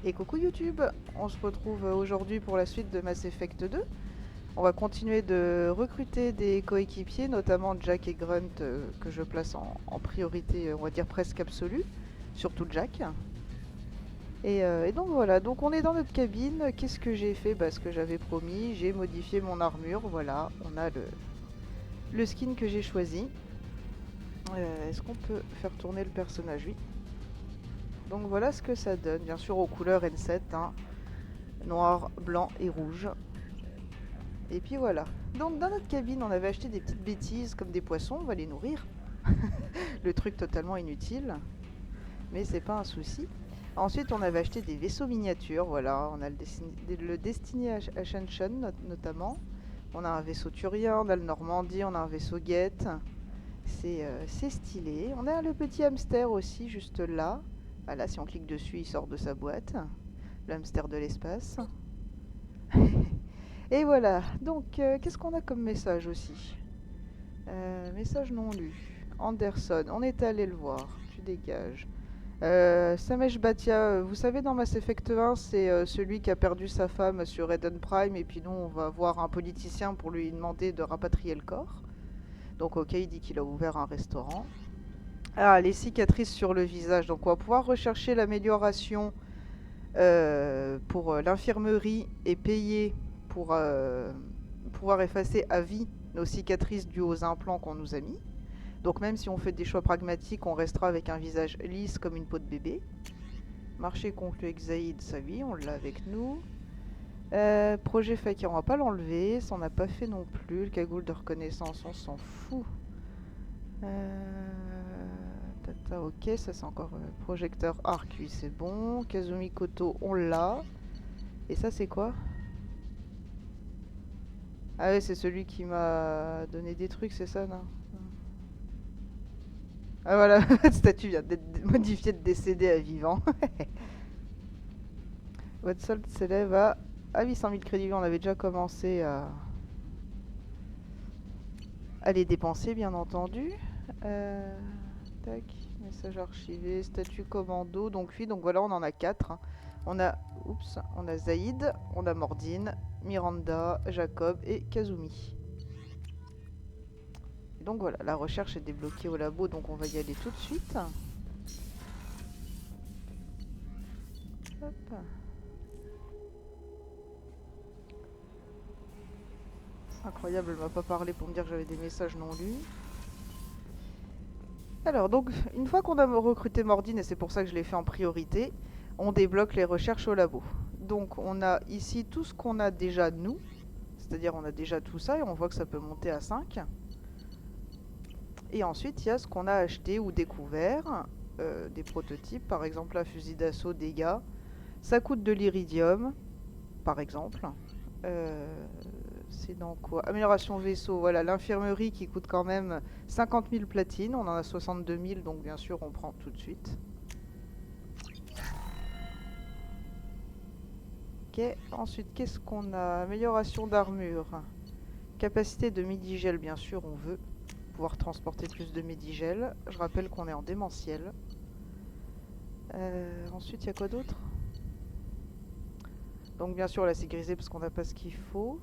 Et coucou YouTube, on se retrouve aujourd'hui pour la suite de Mass Effect 2. On va continuer de recruter des coéquipiers, notamment Jack et Grunt, que je place en priorité, on va dire presque absolue, surtout Jack. Et donc voilà, donc on est dans notre cabine. Qu'est-ce que j'ai fait? Ce que j'avais promis, j'ai modifié mon armure. Voilà, on a le skin que j'ai choisi. Est-ce qu'on peut faire tourner le personnage? Oui. Donc voilà ce que ça donne, bien sûr aux couleurs N7, hein. Noir, blanc et rouge. Et puis voilà. Donc dans notre cabine, on avait acheté des petites bêtises comme des poissons, on va les nourrir. Le truc totalement inutile, mais c'est pas un souci. Ensuite, on avait acheté des vaisseaux miniatures, voilà, on a le Destiny Ascension notamment. On a un vaisseau Turien, on a le Normandie, on a un vaisseau Geth. C'est stylé. On a le petit hamster aussi, juste là. Voilà, si on clique dessus, il sort de sa boîte. Le hamster de l'espace. Et voilà, donc qu'est-ce qu'on a comme message aussi? Message non lu. Anderson, on est allé le voir, tu dégages. Samesh Bhatia, vous savez dans Mass Effect 1, c'est celui qui a perdu sa femme sur Eden Prime, et puis nous on va voir un politicien pour lui demander de rapatrier le corps. Donc ok, il dit qu'il a ouvert un restaurant. Ah, les cicatrices sur le visage, donc on va pouvoir rechercher l'amélioration pour l'infirmerie et payer pour pouvoir effacer à vie nos cicatrices dues aux implants qu'on nous a mis. Donc même si on fait des choix pragmatiques, on restera avec un visage lisse comme une peau de bébé. Marché conclu avec Zaïd, ça oui, on l'a avec nous. Projet Fakir, on va pas l'enlever, ça on n'a pas fait non plus. Le cagoule de reconnaissance, on s'en fout. Tata, ok, ça c'est encore projecteur arc, oui c'est bon. Kazumi Koto, on l'a. Et ça c'est quoi? Ah ouais, c'est celui qui m'a donné des trucs, c'est ça, non? Ah voilà, votre statut vient d'être modifié de décédé à vivant. Votre solde s'élève à 800 000 crédits. On avait déjà commencé à les dépenser, bien entendu. Tac, message archivé, statut commando. Donc oui, donc voilà, on en a 4. On a Zaïd, on a Mordine, Miranda, Jacob et Kazumi. Et donc voilà, la recherche est débloquée au labo, donc on va y aller tout de suite. Hop. Incroyable, elle m'a pas parlé pour me dire que j'avais des messages non lus. Alors, donc, une fois qu'on a recruté Mordine, et c'est pour ça que je l'ai fait en priorité, on débloque les recherches au labo. Donc, on a ici tout ce qu'on a déjà nous, c'est-à-dire on a déjà tout ça, et on voit que ça peut monter à 5. Et ensuite, il y a ce qu'on a acheté ou découvert, des prototypes, par exemple un fusil d'assaut dégâts. Ça coûte de l'iridium, par exemple. C'est dans quoi? Amélioration vaisseau, voilà, l'infirmerie qui coûte quand même 50 000 platines. On en a 62 000, donc bien sûr, on prend tout de suite. Ok, ensuite, qu'est-ce qu'on a? Amélioration d'armure. Capacité de Midigel, bien sûr, on veut pouvoir transporter plus de Midigel. Je rappelle qu'on est en démentiel. Ensuite, il y a quoi d'autre? Donc, bien sûr, la sécurité parce qu'on n'a pas ce qu'il faut.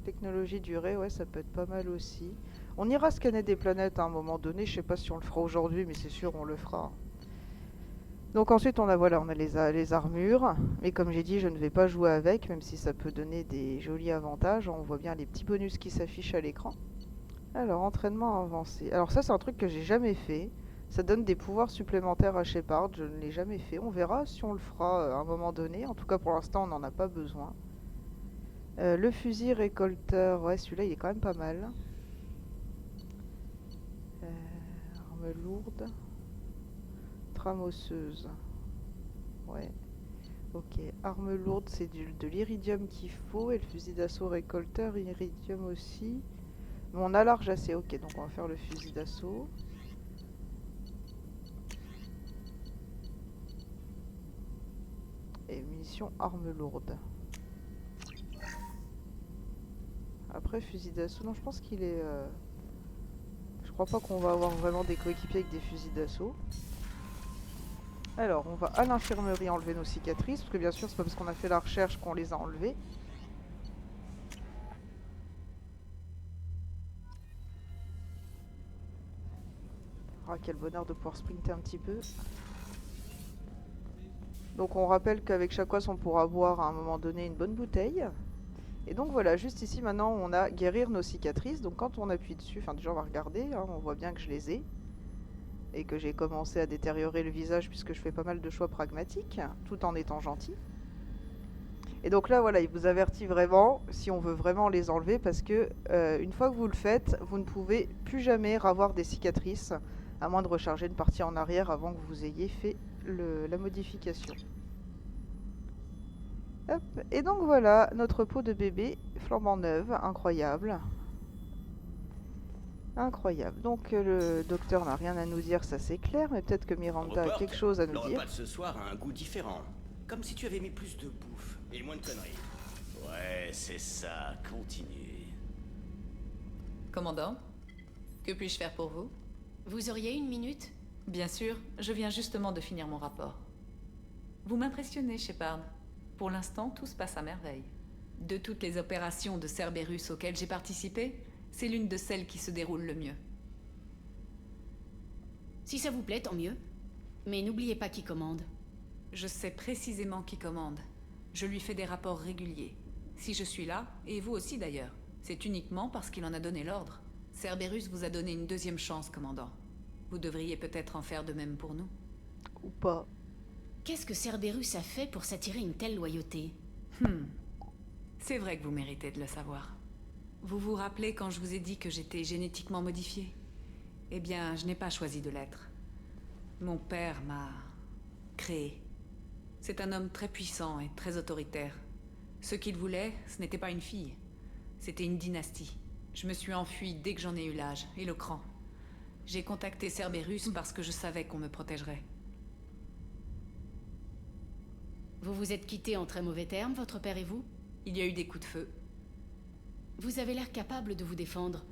Technologie durée, ouais, ça peut être pas mal aussi. On ira scanner des planètes à un moment donné. Je sais pas si on le fera aujourd'hui, mais c'est sûr, on le fera. Donc ensuite, on a les armures. Mais comme j'ai dit, je ne vais pas jouer avec, même si ça peut donner des jolis avantages. On voit bien les petits bonus qui s'affichent à l'écran. Alors, entraînement avancé. Alors ça, c'est un truc que j'ai jamais fait. Ça donne des pouvoirs supplémentaires à Shepard. Je ne l'ai jamais fait. On verra si on le fera à un moment donné. En tout cas, pour l'instant, on n'en a pas besoin. Le fusil récolteur. Ouais, celui-là, il est quand même pas mal. Arme lourde. Trame osseuse. Ouais. Ok. Arme lourde, c'est de l'iridium qu'il faut. Et le fusil d'assaut récolteur, iridium aussi. Mais on a large assez. Ok, donc on va faire le fusil d'assaut. Et munitions arme lourde. Après, fusil d'assaut, non, je pense qu'il est... Je crois pas qu'on va avoir vraiment des coéquipiers avec des fusils d'assaut. Alors, on va à l'infirmerie enlever nos cicatrices, parce que bien sûr, c'est pas parce qu'on a fait la recherche qu'on les a enlevées. Ah, quel bonheur de pouvoir sprinter un petit peu. Donc on rappelle qu'avec chaque fois on pourra boire à un moment donné une bonne bouteille. Et donc voilà, juste ici maintenant on a guérir nos cicatrices. Donc quand on appuie dessus, enfin déjà on va regarder, hein, on voit bien que je les ai. Et que j'ai commencé à détériorer le visage puisque je fais pas mal de choix pragmatiques, tout en étant gentil. Et donc là voilà, il vous avertit vraiment si on veut vraiment les enlever parce que une fois que vous le faites, vous ne pouvez plus jamais avoir des cicatrices à moins de recharger une partie en arrière avant que vous ayez fait la modification. Hop. Et donc voilà, notre peau de bébé flambant neuve, incroyable. Incroyable. Donc le docteur n'a rien à nous dire, ça c'est clair, mais peut-être que Miranda a quelque chose à nous Le dire. repas de ce soir a un goût différent. Comme si tu avais mis plus de bouffe et moins de conneries. Ouais, c'est ça, continue. Commandant, que puis-je faire pour vous? Vous auriez une minute? Bien sûr, je viens justement de finir mon rapport. Vous m'impressionnez, Shepard. Pour l'instant, tout se passe à merveille. De toutes les opérations de Cerberus auxquelles j'ai participé, c'est l'une de celles qui se déroule le mieux. Si ça vous plaît, tant mieux. Mais n'oubliez pas qui commande. Je sais précisément qui commande. Je lui fais des rapports réguliers. Si je suis là, et vous aussi d'ailleurs, c'est uniquement parce qu'il en a donné l'ordre. Cerberus vous a donné une deuxième chance, commandant. Vous devriez peut-être en faire de même pour nous. Ou pas. Qu'est-ce que Cerberus a fait pour s'attirer une telle loyauté? C'est vrai que vous méritez de le savoir. Vous vous rappelez quand je vous ai dit que j'étais génétiquement modifié? Eh bien, je n'ai pas choisi de l'être. Mon père m'a créé. C'est un homme très puissant et très autoritaire. Ce qu'il voulait, ce n'était pas une fille. C'était une dynastie. Je me suis enfui dès que j'en ai eu l'âge et le cran. J'ai contacté Cerberus parce que je savais qu'on me protégerait. Vous vous êtes quittés en très mauvais termes, votre père et vous? Il y a eu des coups de feu. Vous avez l'air capable de vous défendre.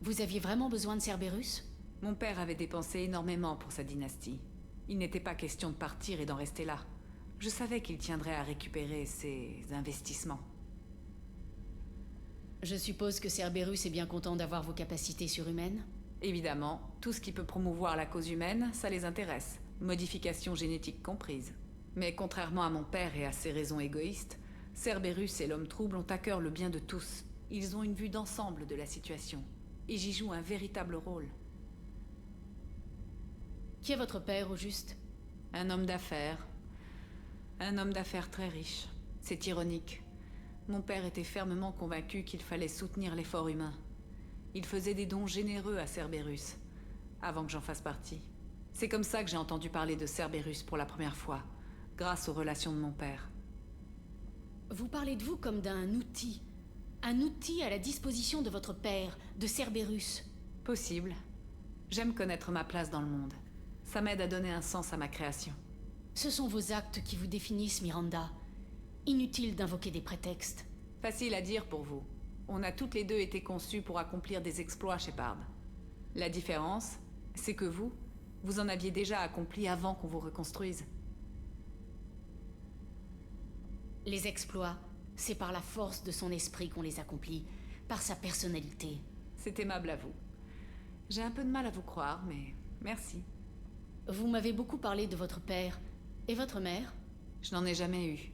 Vous aviez vraiment besoin de Cerberus? Mon père avait dépensé énormément pour sa dynastie. Il n'était pas question de partir et d'en rester là. Je savais qu'il tiendrait à récupérer ses investissements. Je suppose que Cerberus est bien content d'avoir vos capacités surhumaines? Évidemment, tout ce qui peut promouvoir la cause humaine, ça les intéresse, modifications génétiques comprises. Mais contrairement à mon père et à ses raisons égoïstes, Cerberus et l'homme trouble ont à cœur le bien de tous. Ils ont une vue d'ensemble de la situation. Et j'y joue un véritable rôle. Qui est votre père, au juste? Un homme d'affaires. Un homme d'affaires très riche. C'est ironique. Mon père était fermement convaincu qu'il fallait soutenir l'effort humain. Il faisait des dons généreux à Cerberus, avant que j'en fasse partie. C'est comme ça que j'ai entendu parler de Cerberus pour la première fois, grâce aux relations de mon père. Vous parlez de vous comme d'un outil. Un outil à la disposition de votre père, de Cerberus. Possible. J'aime connaître ma place dans le monde. Ça m'aide à donner un sens à ma création. Ce sont vos actes qui vous définissent, Miranda. Inutile d'invoquer des prétextes. Facile à dire pour vous. On a toutes les deux été conçus pour accomplir des exploits, Shepard. La différence, c'est que vous en aviez déjà accompli avant qu'on vous reconstruise. Les exploits, c'est par la force de son esprit qu'on les accomplit, par sa personnalité. C'est aimable à vous. J'ai un peu de mal à vous croire, mais merci. Vous m'avez beaucoup parlé de votre père. Et votre mère? Je n'en ai jamais eu.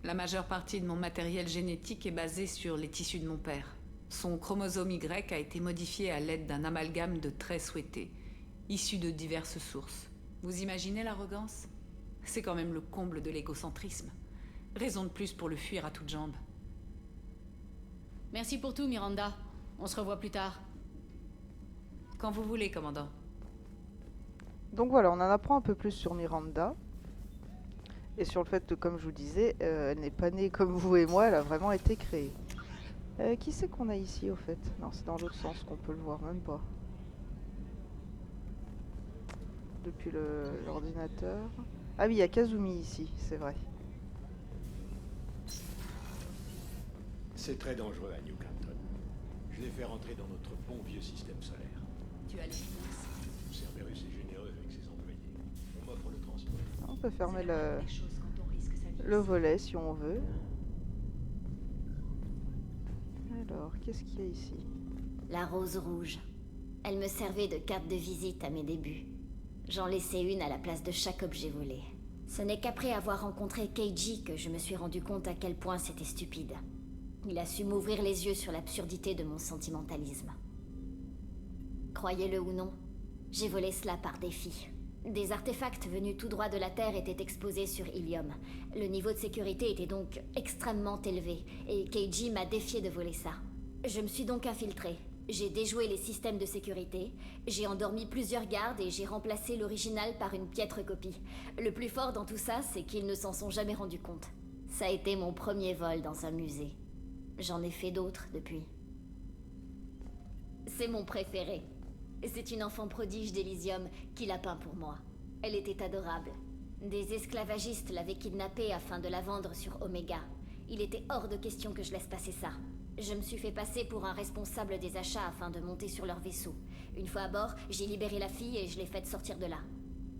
La majeure partie de mon matériel génétique est basée sur les tissus de mon père. Son chromosome Y a été modifié à l'aide d'un amalgame de traits souhaités, issus de diverses sources. Vous imaginez l'arrogance? C'est quand même le comble de l'égocentrisme. Raison de plus pour le fuir à toutes jambes. Merci pour tout, Miranda. On se revoit plus tard. Quand vous voulez, commandant. Donc voilà, on en apprend un peu plus sur Miranda. Et sur le fait que, comme je vous disais, elle n'est pas née comme vous et moi, elle a vraiment été créée. Qui c'est qu'on a ici, au fait? Non, c'est dans l'autre sens qu'on peut le voir, même pas. Depuis l'ordinateur. Ah oui, il y a Kazumi ici, c'est vrai. C'est très dangereux à New Canton. Je l'ai fait rentrer dans notre bon vieux système solaire. Tu as les finances. Cerberus est généreux avec ses employés. On m'offre le transport. peut fermer C'est la moindre des choses quand on risque sa vie. le volet si on veut. Alors, qu'est-ce qu'il y a ici? La rose rouge. Elle me servait de carte de visite à mes débuts. J'en laissais une à la place de chaque objet volé. Ce n'est qu'après avoir rencontré Keiji que je me suis rendu compte à quel point c'était stupide. Il a su m'ouvrir les yeux sur l'absurdité de mon sentimentalisme. Croyez-le ou non, j'ai volé cela par défi. Des artefacts venus tout droit de la Terre étaient exposés sur Ilium. Le niveau de sécurité était donc extrêmement élevé, et Keiji m'a défié de voler ça. Je me suis donc infiltré. J'ai déjoué les systèmes de sécurité, j'ai endormi plusieurs gardes et j'ai remplacé l'original par une piètre copie. Le plus fort dans tout ça, c'est qu'ils ne s'en sont jamais rendus compte. Ça a été mon premier vol dans un musée. J'en ai fait d'autres depuis. C'est mon préféré. C'est une enfant prodige d'Elysium qui l'a peint pour moi. Elle était adorable. Des esclavagistes l'avaient kidnappée afin de la vendre sur Omega. Il était hors de question que je laisse passer ça. Je me suis fait passer pour un responsable des achats afin de monter sur leur vaisseau. Une fois à bord, j'ai libéré la fille et je l'ai faite sortir de là.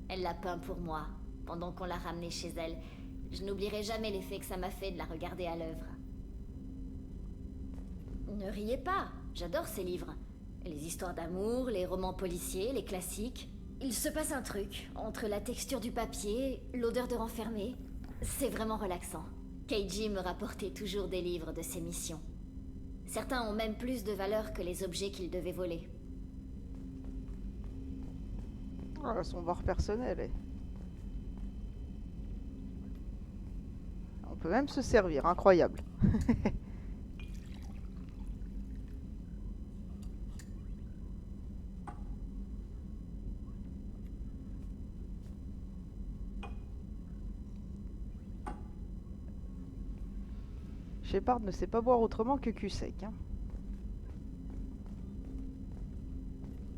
Elle l'a peint pour moi, pendant qu'on l'a ramenée chez elle. Je n'oublierai jamais l'effet que ça m'a fait de la regarder à l'œuvre. Ne riez pas, j'adore ces livres. Les histoires d'amour, les romans policiers, les classiques. Il se passe un truc, entre la texture du papier, l'odeur de renfermé. C'est vraiment relaxant. Keiji me rapportait toujours des livres de ses missions. Certains ont même plus de valeur que les objets qu'ils devaient voler. Ah, son bar personnel. On peut même se servir, incroyable. Shepard ne sait pas boire autrement que cul sec. Hein.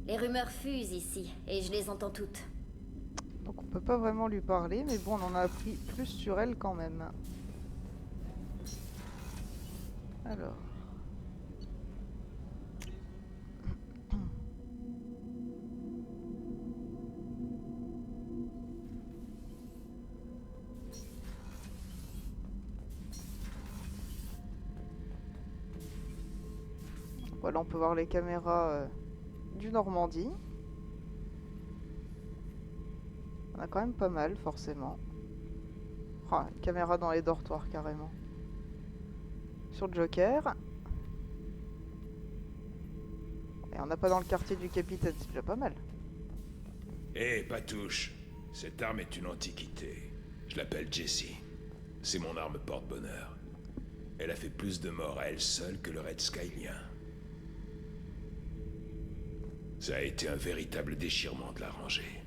Les rumeurs fusent ici, et je les entends toutes. Donc on peut pas vraiment lui parler, mais bon, on en a appris plus sur elle quand même. Alors. Voilà, on peut voir les caméras du Normandie. On a quand même pas mal, forcément. Ah, une caméra dans les dortoirs, carrément. Sur Joker. Et on n'a pas dans le quartier du capitaine, c'est déjà pas mal. Hé, Patouche, cette arme est une antiquité. Je l'appelle Jessie. C'est mon arme porte-bonheur. Elle a fait plus de morts à elle seule que le Red Skylien. Ça a été un véritable déchirement de la ranger.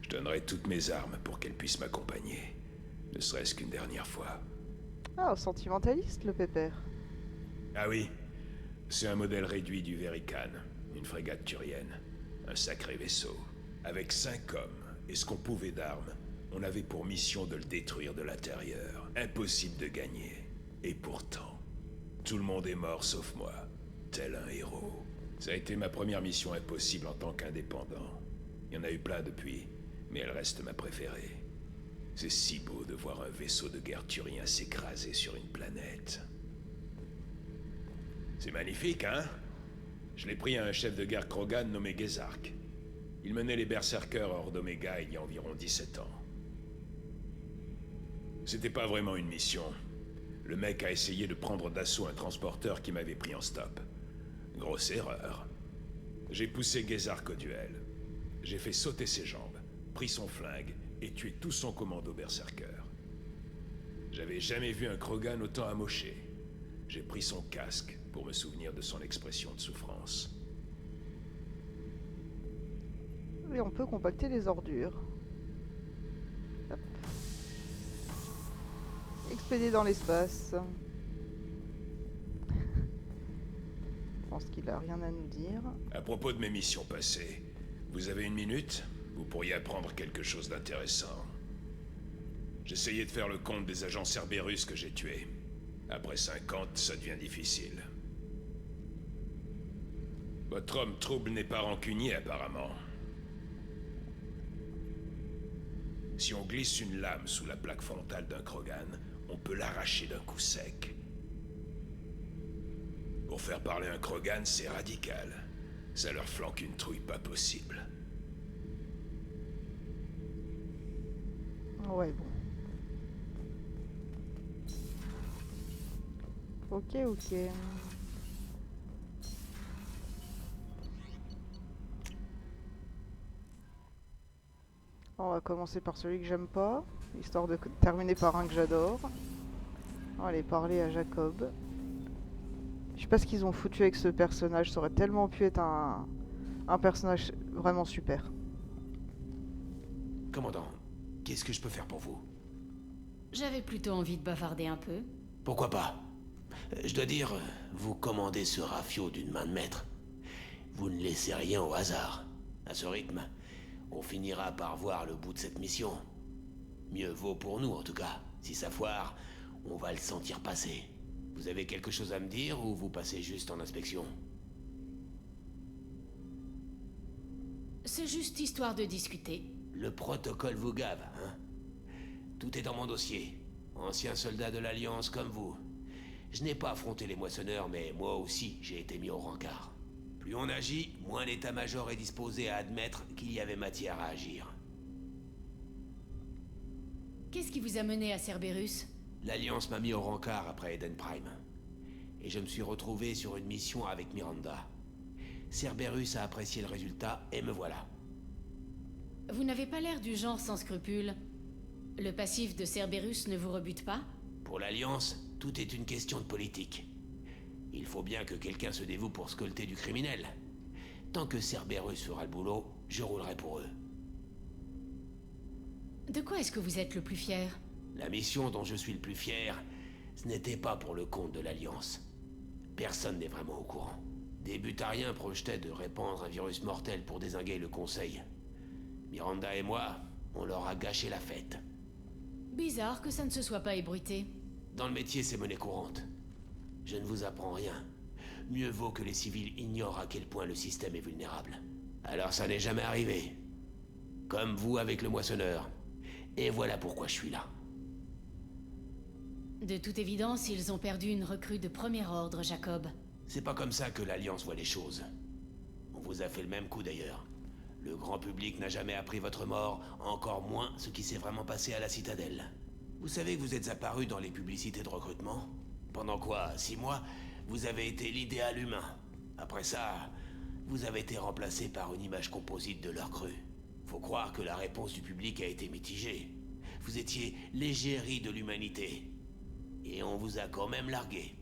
Je donnerai toutes mes armes pour qu'elle puisse m'accompagner, ne serait-ce qu'une dernière fois. Ah, sentimentaliste, le pépère. Ah oui, c'est un modèle réduit du Verican, une frégate turienne. Un sacré vaisseau. Avec 5 hommes et ce qu'on pouvait d'armes, on avait pour mission de le détruire de l'intérieur. Impossible de gagner. Et pourtant, tout le monde est mort sauf moi, tel un héros. Ça a été ma première mission impossible en tant qu'indépendant. Il y en a eu plein depuis, mais elle reste ma préférée. C'est si beau de voir un vaisseau de guerre turien s'écraser sur une planète. C'est magnifique, hein? Je l'ai pris à un chef de guerre Krogan nommé Gezark. Il menait les berserkers hors d'Omega il y a environ 17 ans. C'était pas vraiment une mission. Le mec a essayé de prendre d'assaut un transporteur qui m'avait pris en stop. Grosse erreur. J'ai poussé Gezark au duel. J'ai fait sauter ses jambes, pris son flingue et tué tout son commando berserker. J'avais jamais vu un Krogan autant amoché. J'ai pris son casque pour me souvenir de son expression de souffrance. Et on peut compacter les ordures. Hop. Expédier dans l'espace. Je pense qu'il a rien à nous dire. À propos de mes missions passées, vous avez une minute? Vous pourriez apprendre quelque chose d'intéressant. J'essayais de faire le compte des agents Cerberus que j'ai tués. Après 50, ça devient difficile. Votre homme trouble n'est pas rancunier, apparemment. Si on glisse une lame sous la plaque frontale d'un Krogan, on peut l'arracher d'un coup sec. Pour faire parler un Krogan, c'est radical. Ça leur flanque une trouille pas possible. Ouais, bon. Ok, ok. On va commencer par celui que j'aime pas, histoire de terminer par un que j'adore. On va aller parler à Jacob. Je sais pas ce qu'ils ont foutu avec ce personnage, ça aurait tellement pu être un personnage vraiment super. Commandant, qu'est-ce que je peux faire pour vous? J'avais plutôt envie de bavarder un peu. Pourquoi pas? Je dois dire, vous commandez ce rafio d'une main de maître. Vous ne laissez rien au hasard. À ce rythme, on finira par voir le bout de cette mission. Mieux vaut pour nous, en tout cas. Si ça foire, on va le sentir passer. Vous avez quelque chose à me dire ou vous passez juste en inspection? C'est juste histoire de discuter. Le protocole vous gave, hein? Tout est dans mon dossier. Ancien soldat de l'Alliance comme vous. Je n'ai pas affronté les moissonneurs, mais moi aussi, j'ai été mis au rencard. Plus on agit, moins l'état-major est disposé à admettre qu'il y avait matière à agir. Qu'est-ce qui vous a mené à Cerberus? L'Alliance m'a mis au rencard après Eden Prime. Et je me suis retrouvé sur une mission avec Miranda. Cerberus a apprécié le résultat, et me voilà. Vous n'avez pas l'air du genre sans scrupules. Le passif de Cerberus ne vous rebute pas? Pour l'Alliance, tout est une question de politique. Il faut bien que quelqu'un se dévoue pour scolter du criminel. Tant que Cerberus fera le boulot, je roulerai pour eux. De quoi est-ce que vous êtes le plus fier? La mission dont je suis le plus fier, ce n'était pas pour le compte de l'Alliance. Personne n'est vraiment au courant. Des butariens projetaient de répandre un virus mortel pour dézinguer le Conseil. Miranda et moi, on leur a gâché la fête. Bizarre que ça ne se soit pas ébruité. Dans le métier, c'est monnaie courante. Je ne vous apprends rien. Mieux vaut que les civils ignorent à quel point le système est vulnérable. Alors ça n'est jamais arrivé. Comme vous avec le moissonneur. Et voilà pourquoi je suis là. De toute évidence, ils ont perdu une recrue de premier ordre, Jacob. C'est pas comme ça que l'Alliance voit les choses. On vous a fait le même coup d'ailleurs. Le grand public n'a jamais appris votre mort, encore moins ce qui s'est vraiment passé à la Citadelle. Vous savez que vous êtes apparu dans les publicités de recrutement? Pendant quoi, 6 mois, vous avez été l'idéal humain. Après ça, vous avez été remplacé par une image composite de leur crue. Faut croire que la réponse du public a été mitigée. Vous étiez l'égérie de l'humanité. Et on vous a quand même largué.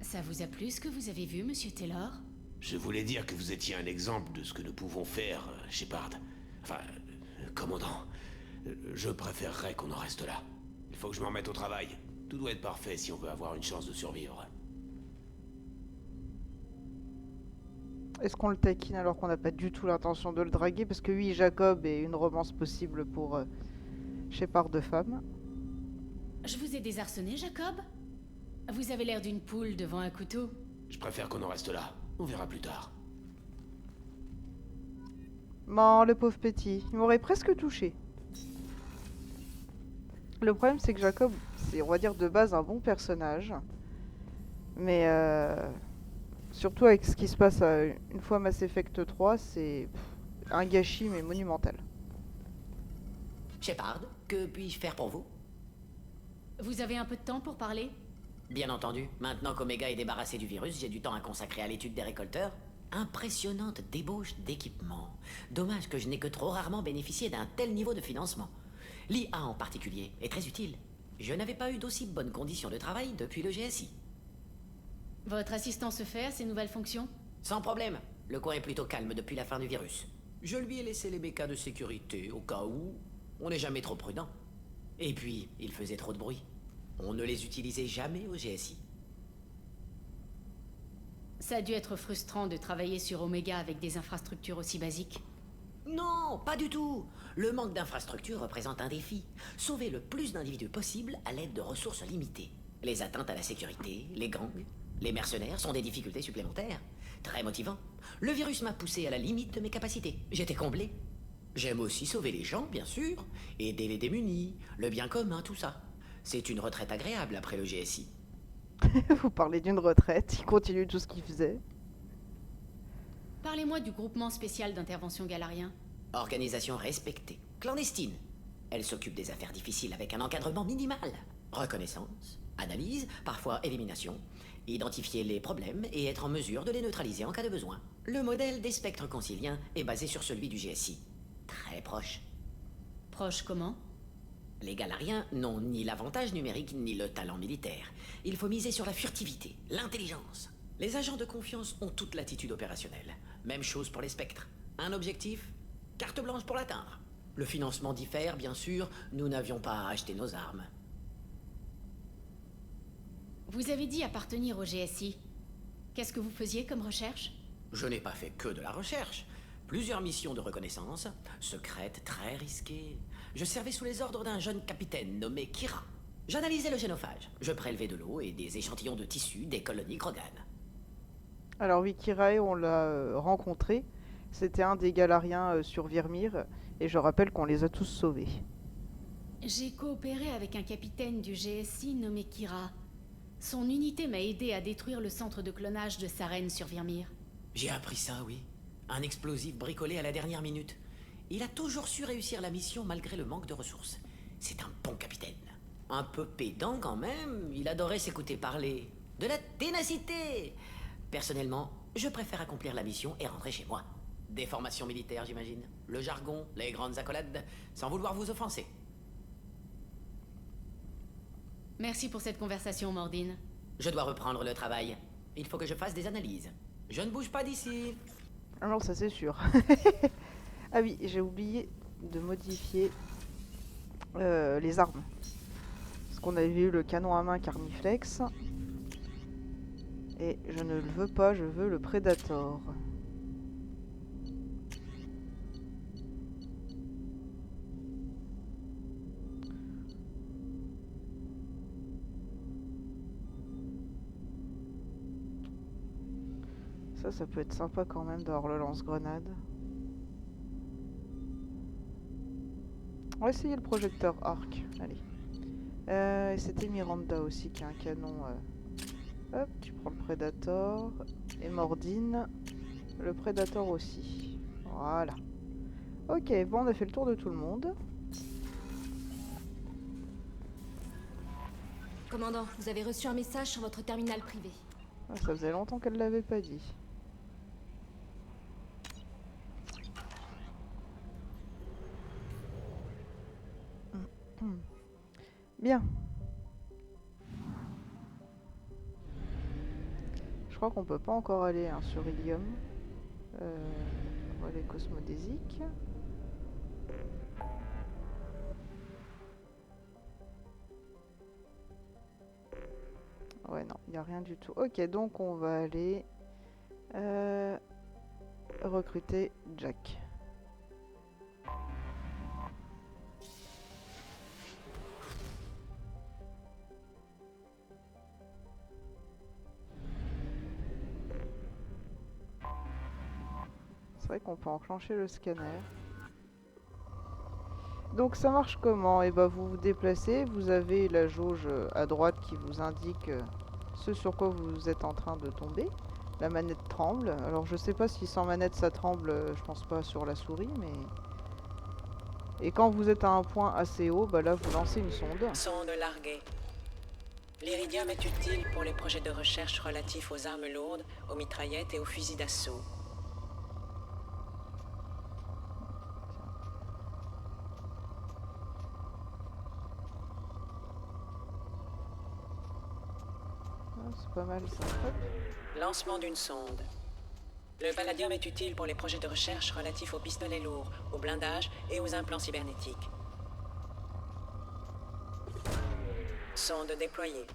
Ça vous a plu ce que vous avez vu, Monsieur Taylor? Je voulais dire que vous étiez un exemple de ce que nous pouvons faire, Shepard. Enfin, commandant, je préférerais qu'on en reste là. Il faut que je me remette au travail. Tout doit être parfait si on veut avoir une chance de survivre. Est-ce qu'on le taquine alors qu'on n'a pas du tout l'intention de le draguer? Parce que oui, Jacob est une romance possible pour Shepard de femme. Je vous ai désarçonné, Jacob? Vous avez l'air d'une poule devant un couteau. Je préfère qu'on en reste là. On verra plus tard. Non, le pauvre petit, il m'aurait presque touché. Le problème, c'est que Jacob, c'est, on va dire, de base un bon personnage. Mais surtout avec ce qui se passe une fois Mass Effect 3, c'est un gâchis, mais monumental. Shepard, que puis-je faire pour vous? Vous avez un peu de temps pour parler? Bien entendu, maintenant qu'Omega est débarrassé du virus, j'ai du temps à consacrer à l'étude des récolteurs. Impressionnante débauche d'équipement. Dommage que je n'ai que trop rarement bénéficié d'un tel niveau de financement. L'IA en particulier est très utile. Je n'avais pas eu d'aussi bonnes conditions de travail depuis le GSI. Votre assistant se fait à ces nouvelles fonctions? Sans problème. Le coin est plutôt calme depuis la fin du virus. Je lui ai laissé les bécas de sécurité au cas où on n'est jamais trop prudent. Et puis, il faisait trop de bruit. On ne les utilisait jamais au GSI. Ça a dû être frustrant de travailler sur Omega avec des infrastructures aussi basiques. Non, pas du tout. Le manque d'infrastructures représente un défi. Sauver le plus d'individus possible à l'aide de ressources limitées. Les atteintes à la sécurité, les gangs, les mercenaires sont des difficultés supplémentaires. Très motivant. Le virus m'a poussé à la limite de mes capacités. J'étais comblé. J'aime aussi sauver les gens, bien sûr, aider les démunis, le bien commun, tout ça. C'est une retraite agréable après le GSI. Vous parlez d'une retraite, il continue tout ce qu'il faisait. Parlez-moi du groupement spécial d'intervention galarien. Organisation respectée, clandestine. Elle s'occupe des affaires difficiles avec un encadrement minimal. Reconnaissance, analyse, parfois élimination, identifier les problèmes et être en mesure de les neutraliser en cas de besoin. Le modèle des spectres conciliens est basé sur celui du GSI. Très proche. Proche comment? Les Galariens n'ont ni l'avantage numérique ni le talent militaire. Il faut miser sur la furtivité, l'intelligence. Les agents de confiance ont toute l'attitude opérationnelle. Même chose pour les spectres. Un objectif, carte blanche pour l'atteindre. Le financement diffère, bien sûr, nous n'avions pas à acheter nos armes. Vous avez dit appartenir au GSI. Qu'est-ce que vous faisiez comme recherche? Je n'ai pas fait que de la recherche. Plusieurs missions de reconnaissance, secrètes, très risquées. Je servais sous les ordres d'un jeune capitaine nommé Kira. J'analysais le génophage. Je prélevais de l'eau et des échantillons de tissus des colonies Krogan. Alors oui, Kirae, on l'a rencontré. C'était un des Galariens sur Virmir. Et je rappelle qu'on les a tous sauvés. J'ai coopéré avec un capitaine du GSI nommé Kira. Son unité m'a aidé à détruire le centre de clonage de Saren sur Virmir. J'ai appris ça, oui. Un explosif bricolé à la dernière minute. Il a toujours su réussir la mission malgré le manque de ressources. C'est un bon capitaine. Un peu pédant quand même, il adorait s'écouter parler. De la ténacité! Personnellement, je préfère accomplir la mission et rentrer chez moi. Des formations militaires, j'imagine. Le jargon, les grandes accolades, sans vouloir vous offenser. Merci pour cette conversation, Mordine. Je dois reprendre le travail. Il faut que je fasse des analyses. Je ne bouge pas d'ici. Alors ça c'est sûr. Ah oui, j'ai oublié de modifier les armes. Parce qu'on avait eu le canon à main Carniflex. Et je ne le veux pas, je veux le Predator. Ça peut être sympa quand même d'avoir le lance-grenade. On va essayer le projecteur arc. Allez. Et c'était Miranda aussi qui a un canon. Hop, tu prends le Predator. Et Mordine. Le Predator aussi. Voilà. Ok, bon, on a fait le tour de tout le monde. Commandant, vous avez reçu un message sur votre terminal privé. Ah, ça faisait longtemps qu'elle l'avait pas dit. Bien. Je crois qu'on peut pas encore aller sur Ilium. On va aller cosmodésique. Ouais, non, il n'y a rien du tout. Ok, donc on va aller recruter Jack. C'est vrai qu'on peut enclencher le scanner. Donc ça marche comment? Et bah vous vous déplacez, vous avez la jauge à droite qui vous indique ce sur quoi vous êtes en train de tomber. La manette tremble. Alors je sais pas si sans manette ça tremble, je pense pas sur la souris, mais... Et quand vous êtes à un point assez haut, bah là vous lancez une sonde. Sonde larguée. L'iridium est utile pour les projets de recherche relatifs aux armes lourdes, aux mitraillettes et aux fusils d'assaut. C'est pas mal ça. Hop. Lancement d'une sonde. Le palladium est utile pour les projets de recherche relatifs aux pistolets lourds, au blindage et aux implants cybernétiques. Sonde déployée.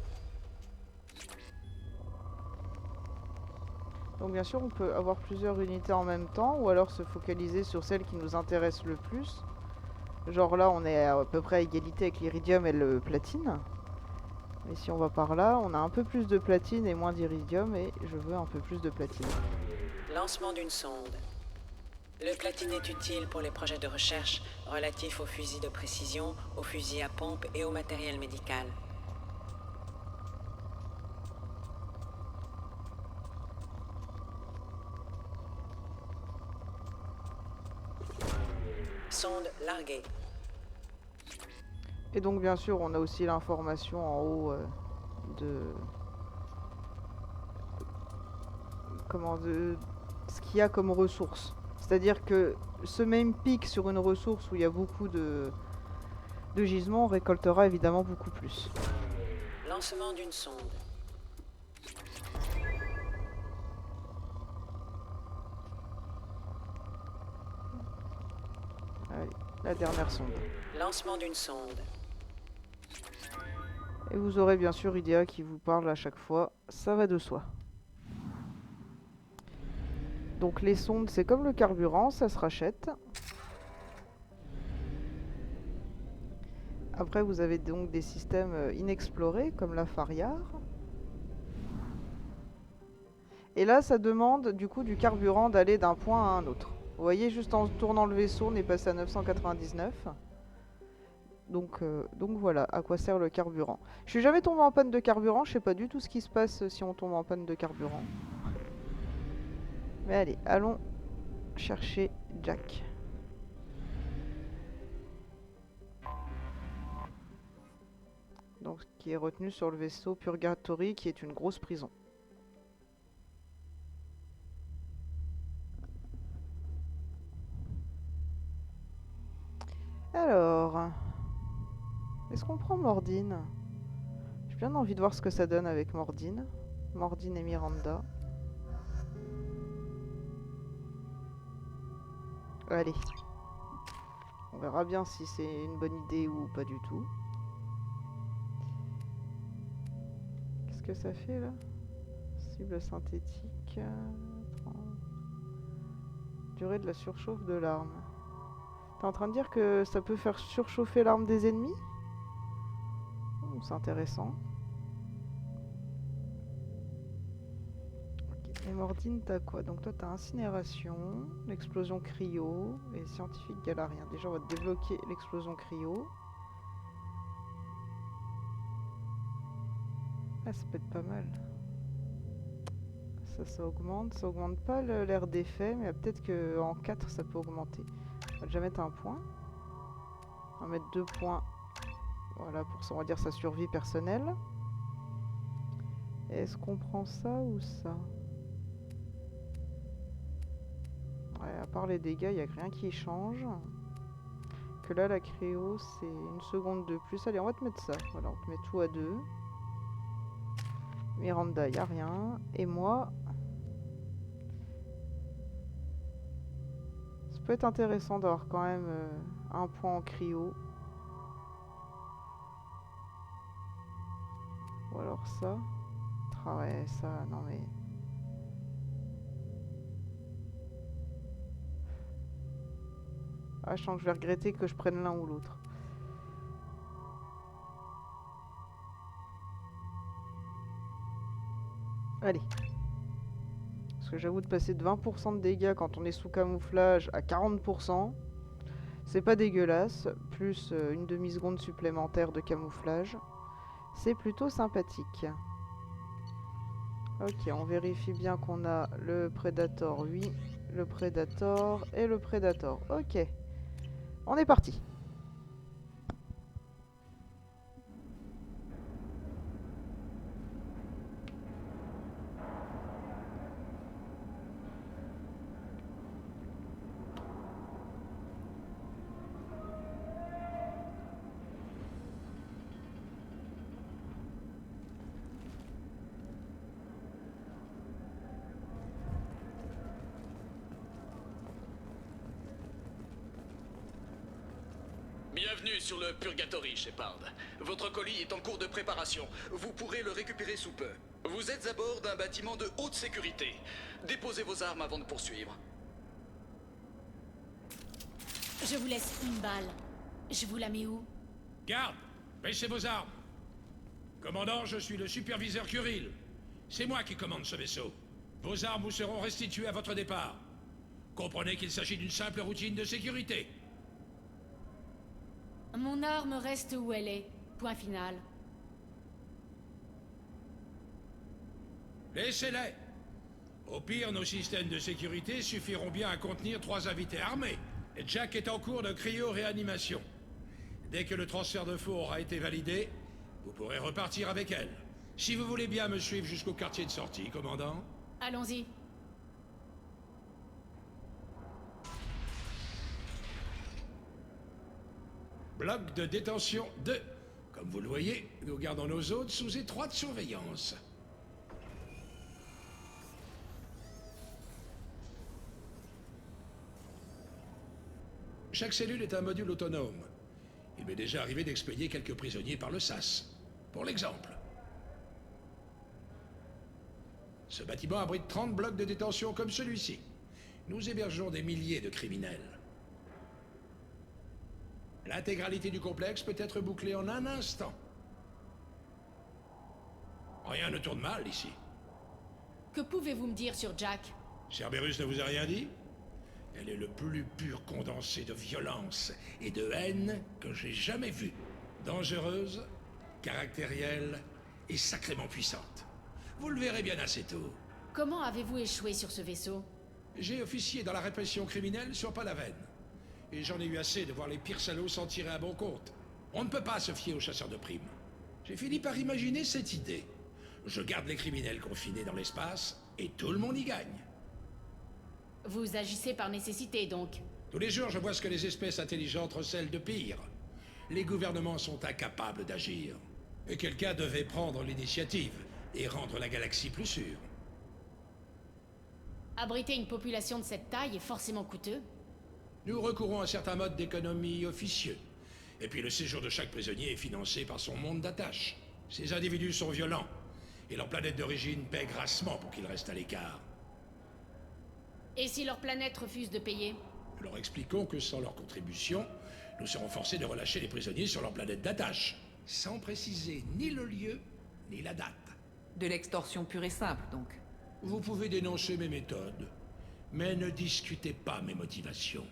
Donc bien sûr on peut avoir plusieurs unités en même temps ou alors se focaliser sur celle qui nous intéresse le plus. Genre là on est à peu près à égalité avec l'iridium et le platine. Et si on va par là, on a un peu plus de platine et moins d'iridium et je veux un peu plus de platine. Lancement d'une sonde. Le platine est utile pour les projets de recherche relatifs aux fusils de précision, aux fusils à pompe et au matériel médical. Sonde larguée. Et donc bien sûr on a aussi l'information en haut de ce qu'il y a comme ressources. C'est-à-dire que ce même pic sur une ressource où il y a beaucoup de gisements récoltera évidemment beaucoup plus. Lancement d'une sonde. Allez, la dernière sonde. Lancement d'une sonde. Et vous aurez bien sûr Idea qui vous parle à chaque fois, ça va de soi. Donc les sondes, c'est comme le carburant, ça se rachète. Après, vous avez donc des systèmes inexplorés, comme la Fariar. Et là, ça demande du coup du carburant d'aller d'un point à un autre. Vous voyez, juste en tournant le vaisseau, on est passé à 999. Donc voilà à quoi sert le carburant. Je suis jamais tombé en panne de carburant, je sais pas du tout ce qui se passe si on tombe en panne de carburant. Mais allez, allons chercher Jack. Donc qui est retenu sur le vaisseau Purgatory, qui est une grosse prison. Alors, est-ce qu'on prend Mordine? J'ai bien envie de voir ce que ça donne avec Mordine. Mordine et Miranda. Allez. On verra bien si c'est une bonne idée ou pas du tout. Qu'est-ce que ça fait là? Cible synthétique. 30. Durée de la surchauffe de l'arme. T'es en train de dire que ça peut faire surchauffer l'arme des ennemis? C'est intéressant. Ok. Et Mordine, t'as quoi? Donc toi, t'as incinération, l'explosion cryo et scientifique galarien. Déjà, on va te débloquer l'explosion cryo. Ah, ça peut être pas mal. Ça augmente. Ça augmente pas l'air d'effet, mais peut-être qu'en 4, ça peut augmenter. On va déjà mettre un point. On va mettre 2 points. Voilà, pour ça, on va dire sa survie personnelle. Est-ce qu'on prend ça ou ça? Ouais, à part les dégâts, il n'y a rien qui change. Que là, la cryo, c'est 1 seconde de plus. Allez, on va te mettre ça. Voilà, on te met tout à 2. Miranda, il n'y a rien. Et moi... Ça peut être intéressant d'avoir quand même un point en cryo. Ou alors ça. Ah ouais, ça, non mais... Ah, je sens que je vais regretter que je prenne l'un ou l'autre. Allez. Parce que j'avoue de passer de 20% de dégâts quand on est sous camouflage à 40%, c'est pas dégueulasse. Plus une demi-seconde supplémentaire de camouflage. C'est plutôt sympathique. Ok, on vérifie bien qu'on a le Predator, oui, le Predator et le Predator. Ok, on est parti. Bienvenue sur le Purgatory, Shepard. Votre colis est en cours de préparation. Vous pourrez le récupérer sous peu. Vous êtes à bord d'un bâtiment de haute sécurité. Déposez vos armes avant de poursuivre. Je vous laisse une balle. Je vous la mets où? Garde! Baissez vos armes! Commandant, je suis le superviseur Kuril. C'est moi qui commande ce vaisseau. Vos armes vous seront restituées à votre départ. Comprenez qu'il s'agit d'une simple routine de sécurité. Mon arme reste où elle est. Point final. Laissez-les. Au pire, nos systèmes de sécurité suffiront bien à contenir 3 invités armés. Et Jack est en cours de cryo-réanimation. Dès que le transfert de faux aura été validé, vous pourrez repartir avec elle. Si vous voulez bien me suivre jusqu'au quartier de sortie, commandant. Allons-y. Bloc de détention 2. Comme vous le voyez, nous gardons nos hôtes sous étroite surveillance. Chaque cellule est un module autonome. Il m'est déjà arrivé d'expédier quelques prisonniers par le SAS. Pour l'exemple. Ce bâtiment abrite 30 blocs de détention comme celui-ci. Nous hébergeons des milliers de criminels. L'intégralité du complexe peut être bouclée en un instant. Rien ne tourne mal ici. Que pouvez-vous me dire sur Jack? Cerberus ne vous a rien dit? Elle est le plus pur condensé de violence et de haine que j'ai jamais vu. Dangereuse, caractérielle et sacrément puissante. Vous le verrez bien assez tôt. Comment avez-vous échoué sur ce vaisseau? J'ai officié dans la répression criminelle sur Palaven. Et j'en ai eu assez de voir les pires salauds s'en tirer à bon compte. On ne peut pas se fier aux chasseurs de primes. J'ai fini par imaginer cette idée. Je garde les criminels confinés dans l'espace et tout le monde y gagne. Vous agissez par nécessité, donc? Tous les jours, je vois ce que les espèces intelligentes recèlent de pire. Les gouvernements sont incapables d'agir. Et quelqu'un devait prendre l'initiative et rendre la galaxie plus sûre. Abriter une population de cette taille est forcément coûteux. Nous recourons à certains modes d'économie officieux. Et puis le séjour de chaque prisonnier est financé par son monde d'attache. Ces individus sont violents. Et leur planète d'origine paie grassement pour qu'ils restent à l'écart. Et si leur planète refuse de payer? Nous leur expliquons que sans leur contribution, nous serons forcés de relâcher les prisonniers sur leur planète d'attache, sans préciser ni le lieu, ni la date. De l'extorsion pure et simple, donc. Vous pouvez dénoncer mes méthodes, mais ne discutez pas mes motivations.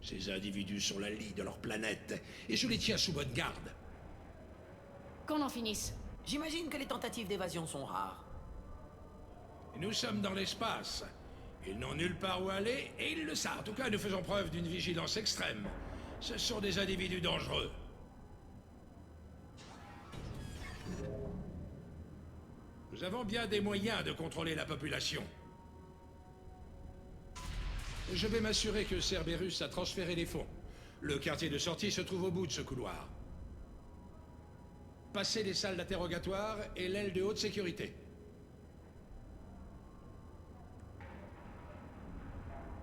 Ces individus sont la lie de leur planète, et je les tiens sous bonne garde. Qu'on en finisse. J'imagine que les tentatives d'évasion sont rares. Nous sommes dans l'espace. Ils n'ont nulle part où aller, et ils le savent. En tout cas, nous faisons preuve d'une vigilance extrême. Ce sont des individus dangereux. Nous avons bien des moyens de contrôler la population. Je vais m'assurer que Cerberus a transféré les fonds. Le quartier de sortie se trouve au bout de ce couloir. Passez les salles d'interrogatoire et l'aile de haute sécurité.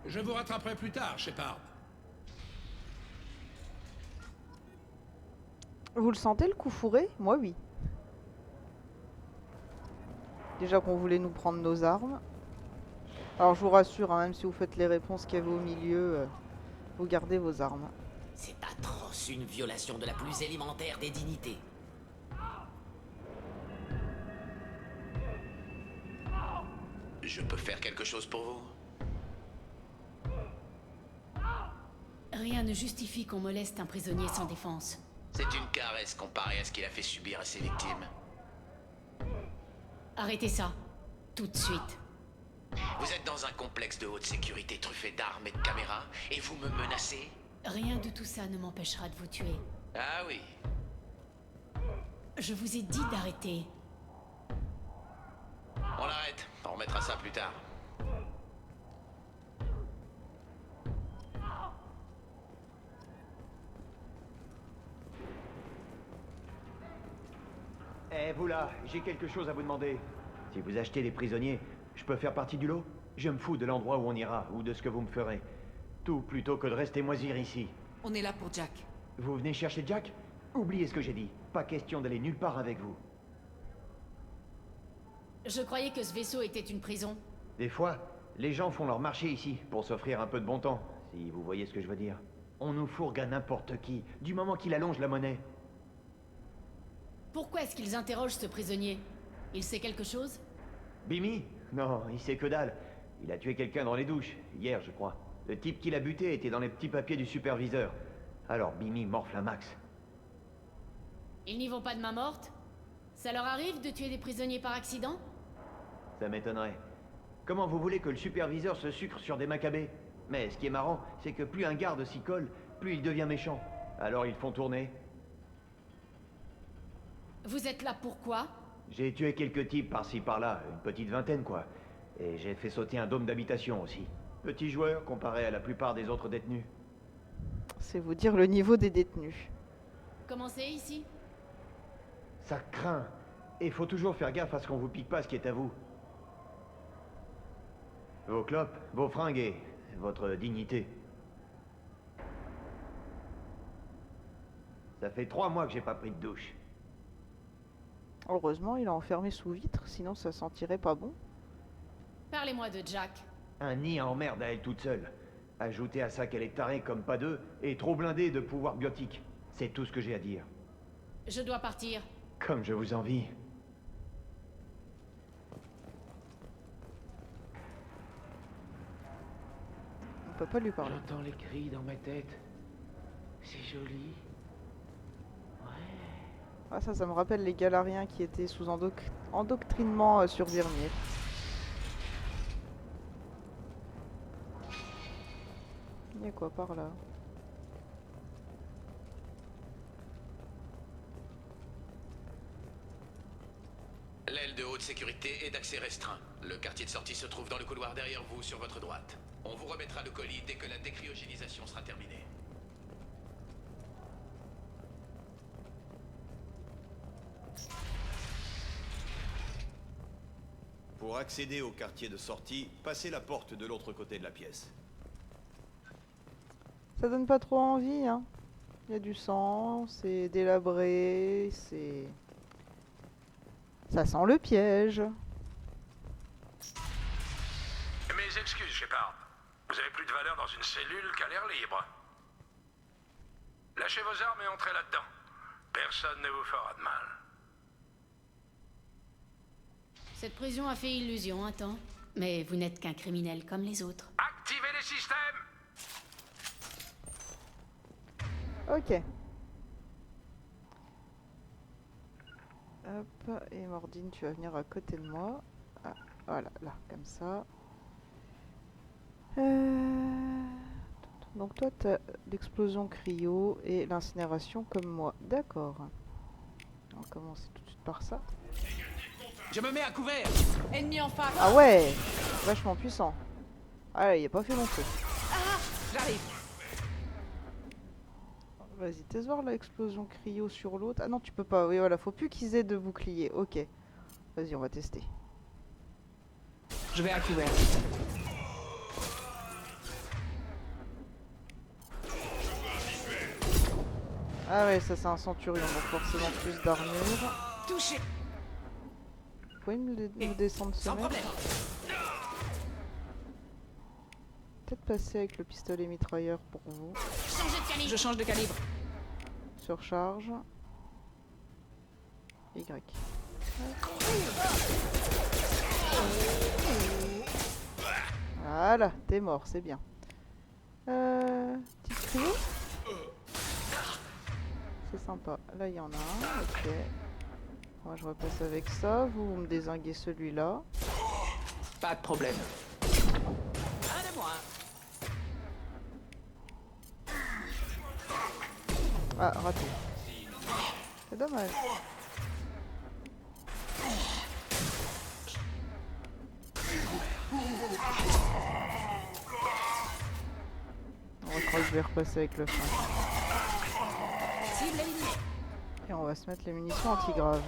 Je vous rattraperai plus tard, Shepard. Vous le sentez, le coup fourré? Moi, oui. Déjà qu'on voulait nous prendre nos armes. Alors, je vous rassure, hein, même si vous faites les réponses qu'il y avait au milieu, vous gardez vos armes. C'est atroce, une violation de la plus élémentaire des dignités. Je peux faire quelque chose pour vous? Rien ne justifie qu'on moleste un prisonnier sans défense. C'est une caresse comparée à ce qu'il a fait subir à ses victimes. Arrêtez ça. Tout de suite. Vous êtes dans un complexe de haute sécurité truffé d'armes et de caméras, et vous me menacez? Rien de tout ça ne m'empêchera de vous tuer. Ah oui. Je vous ai dit d'arrêter. On l'arrête. On remettra ça plus tard. Eh, vous là, j'ai quelque chose à vous demander. Si vous achetez des prisonniers, je peux faire partie du lot? Je me fous de l'endroit où on ira, ou de ce que vous me ferez. Tout plutôt que de rester moisir ici. On est là pour Jack. Vous venez chercher Jack? Oubliez ce que j'ai dit. Pas question d'aller nulle part avec vous. Je croyais que ce vaisseau était une prison. Des fois, les gens font leur marché ici, pour s'offrir un peu de bon temps, si vous voyez ce que je veux dire. On nous fourgue à n'importe qui, du moment qu'il allonge la monnaie. Pourquoi est-ce qu'ils interrogent ce prisonnier? Il sait quelque chose? Bimi? Non, il sait que dalle. Il a tué quelqu'un dans les douches, hier je crois. Le type qui l'a buté était dans les petits papiers du superviseur. Alors Bimi morfle un max. Ils n'y vont pas de main morte? Ça leur arrive de tuer des prisonniers par accident? Ça m'étonnerait. Comment vous voulez que le superviseur se sucre sur des macabées? Mais ce qui est marrant, c'est que plus un garde s'y colle, plus il devient méchant. Alors ils font tourner. Vous êtes là pourquoi? J'ai tué quelques types par-ci par-là, une petite vingtaine quoi. Et j'ai fait sauter un dôme d'habitation aussi. Petit joueur comparé à la plupart des autres détenus. C'est vous dire le niveau des détenus. Comment c'est ici? Ça craint. Et faut toujours faire gaffe à ce qu'on vous pique pas ce qui est à vous. Vos clopes, vos fringues et votre dignité. Ça fait 3 mois que j'ai pas pris de douche. Heureusement, il est enfermé sous vitre, sinon ça sentirait pas bon. Parlez-moi de Jack. Un nid à emmerde à elle toute seule. Ajoutez à ça qu'elle est tarée comme pas deux et trop blindée de pouvoirs biotiques. C'est tout ce que j'ai à dire. Je dois partir. Comme je vous envie. On peut pas lui parler. J'entends les cris dans ma tête. C'est joli. Ah ça me rappelle les Galariens qui étaient sous endoctrinement sur Virmir. Il y a quoi par là? L'aile de haute sécurité est d'accès restreint. Le quartier de sortie se trouve dans le couloir derrière vous, sur votre droite. On vous remettra le colis dès que la décryogénisation sera terminée. Pour accéder au quartier de sortie, passez la porte de l'autre côté de la pièce. Ça donne pas trop envie, hein. Il y a du sang, c'est délabré, c'est... Ça sent le piège. Mes excuses, Shepard. Vous avez plus de valeur dans une cellule qu'à l'air libre. Lâchez vos armes et entrez là-dedans. Personne ne vous fera de mal. Cette prison a fait illusion un temps. Mais vous n'êtes qu'un criminel comme les autres. Activez les systèmes! Ok. Hop, et Mordine, tu vas venir à côté de moi. Ah, voilà, là, comme ça. Donc toi, t'as l'explosion cryo et l'incinération comme moi. D'accord. On va commencer tout de suite par ça. Je me mets à couvert. Ennemi en face. Ah ouais, vachement puissant. Ah, il a pas fait long feu. Ah, j'arrive. Vas-y, teste voir l'explosion cryo sur l'autre. Ah non, tu peux pas. Oui, voilà, faut plus qu'ils aient de bouclier. Ok. Vas-y, on va tester. Je vais à couvert. Ah ouais, ça c'est un centurion, donc forcément plus d'armure. Touché. Vous pouvez me descendre ce mec? Peut-être passer avec le pistolet mitrailleur pour vous. Je change de calibre. Surcharge. Y. Voilà, t'es mort, c'est bien. Petit cryo. C'est sympa. Là, il y en a un. Ok. Moi, je repasse avec ça. Vous me dézinguez celui-là. Pas de problème. Un de moi. Ah, raté. C'est dommage. Je crois que je vais repasser avec le frein. Et on va se mettre les munitions anti-graves.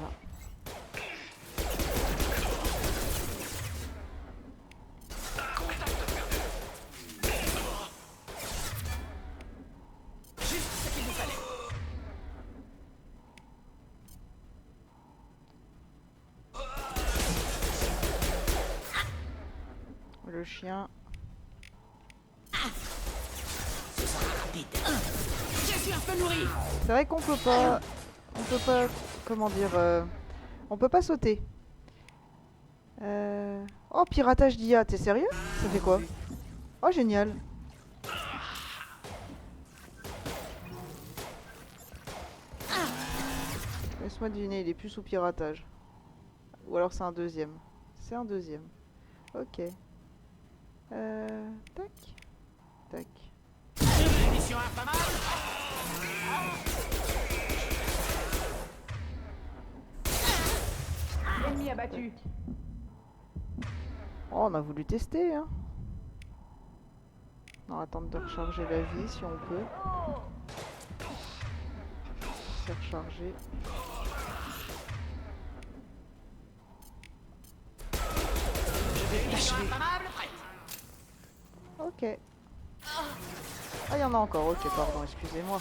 Le chien. Je suis un peu nourri. C'est vrai qu'on peut pas... On peut pas... Comment dire... On peut pas sauter. Oh, piratage d'IA, t'es sérieux? Ça fait quoi? Oh, génial. Laisse-moi deviner, il est plus sous piratage. Ou alors c'est un deuxième. C'est un deuxième. Ok. Tac. Tac. Mission infamable. Ennemi abattu. Oh, on a voulu tester, hein. On va attendre de recharger la vie si on peut. C'est rechargé. Ok. Ah, il y en a encore. Ok, pardon, excusez-moi.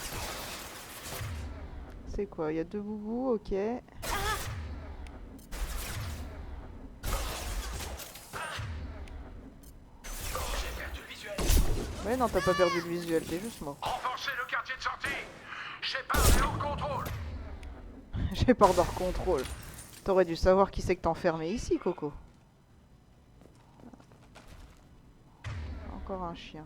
C'est quoi? Il y a 2 boubous, ok. Ouais, non, t'as pas perdu le visuel, t'es juste mort. Renforcez le quartier de sortie. Shepard est hors contrôle. J'ai peur d'hors contrôle. T'aurais dû savoir qui c'est que t'enfermais ici, Coco. Encore un chien.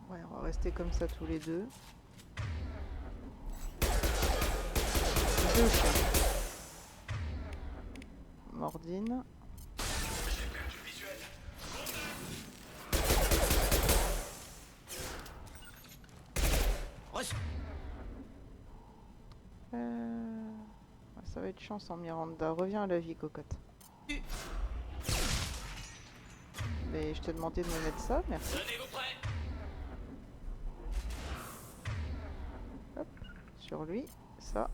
Ouais, on va rester comme ça tous les deux. 2 chiens. Mordine. Ça va être chiant sans Miranda. Reviens à la vie, cocotte. Mais je t'ai demandé de me mettre ça, merci. Hop, sur lui, ça.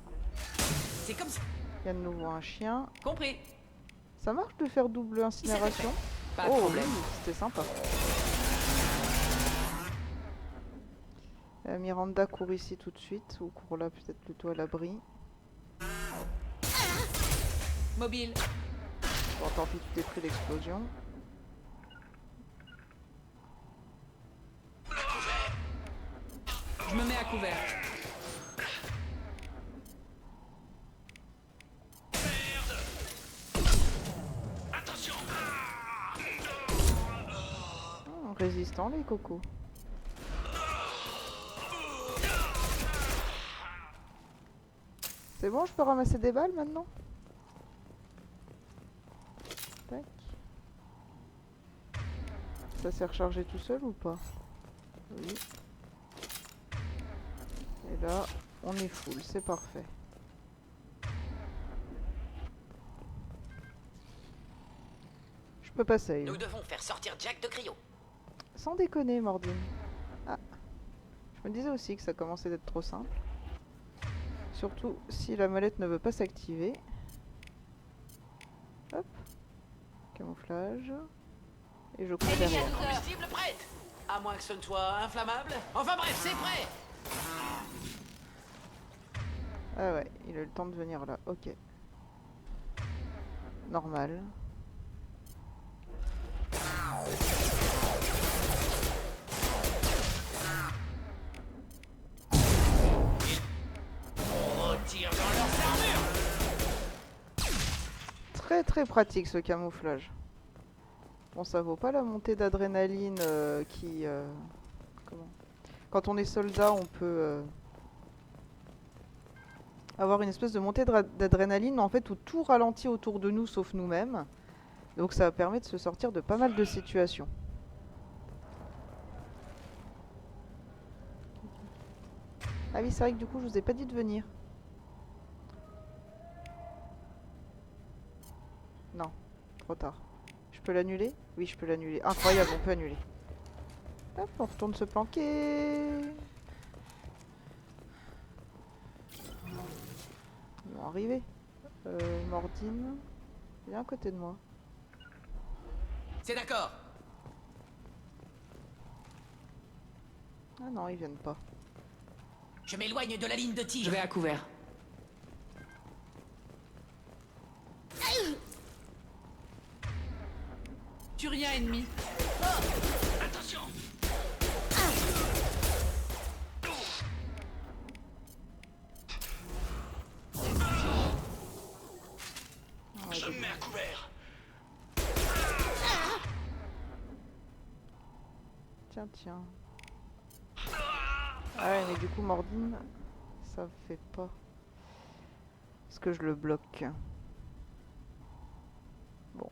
C'est comme ça. Il y a de nouveau un chien. Compris. Ça marche de faire double incinération? Pas de problème. Oui, c'était sympa. Miranda court ici tout de suite, ou court là peut-être plutôt à l'abri. Mobile. Bon, tant pis, tu t'es pris l'explosion. Je me mets à couvert. Attention. Résistant les cocos. C'est bon, je peux ramasser des balles maintenant? Tac. Ça s'est rechargé tout seul ou pas? Oui. Et là, on est full, c'est parfait. Je peux passer. Nous devons faire sortir Jack de cryo. Sans déconner, Mordine. Ah. Je me disais aussi que ça commençait d'être trop simple. Surtout si la molette ne veut pas s'activer. Hop. Camouflage. Et je cours derrière. Combustible prête. À moins que ce ne soit inflammable. Enfin bref, c'est prêt. Ah ouais, il a eu le temps de venir là. Ok. Normal. Tire dans leur armure. Très très pratique ce camouflage. Bon, ça vaut pas la montée d'adrénaline comment? Quand on est soldat, on peut avoir une espèce de montée d'adrénaline en fait où tout ralentit autour de nous sauf nous-mêmes. Donc ça permet de se sortir de pas mal de situations. Ah oui, c'est vrai que du coup, je vous ai pas dit de venir. Non, trop tard. Je peux l'annuler? Oui, je peux l'annuler. Incroyable, on peut annuler. Hop, on retourne se planquer. Ils vont arriver. Mordine. Viens à côté de moi. C'est d'accord. Ah non, ils viennent pas. Je m'éloigne de la ligne de tir. Je vais à couvert. Tue rien ennemi. Attention. Je me mets à couvert. Tiens, tiens. Ah ouais, mais du coup, Mordine, ça fait pas. Est-ce que je le bloque? Bon.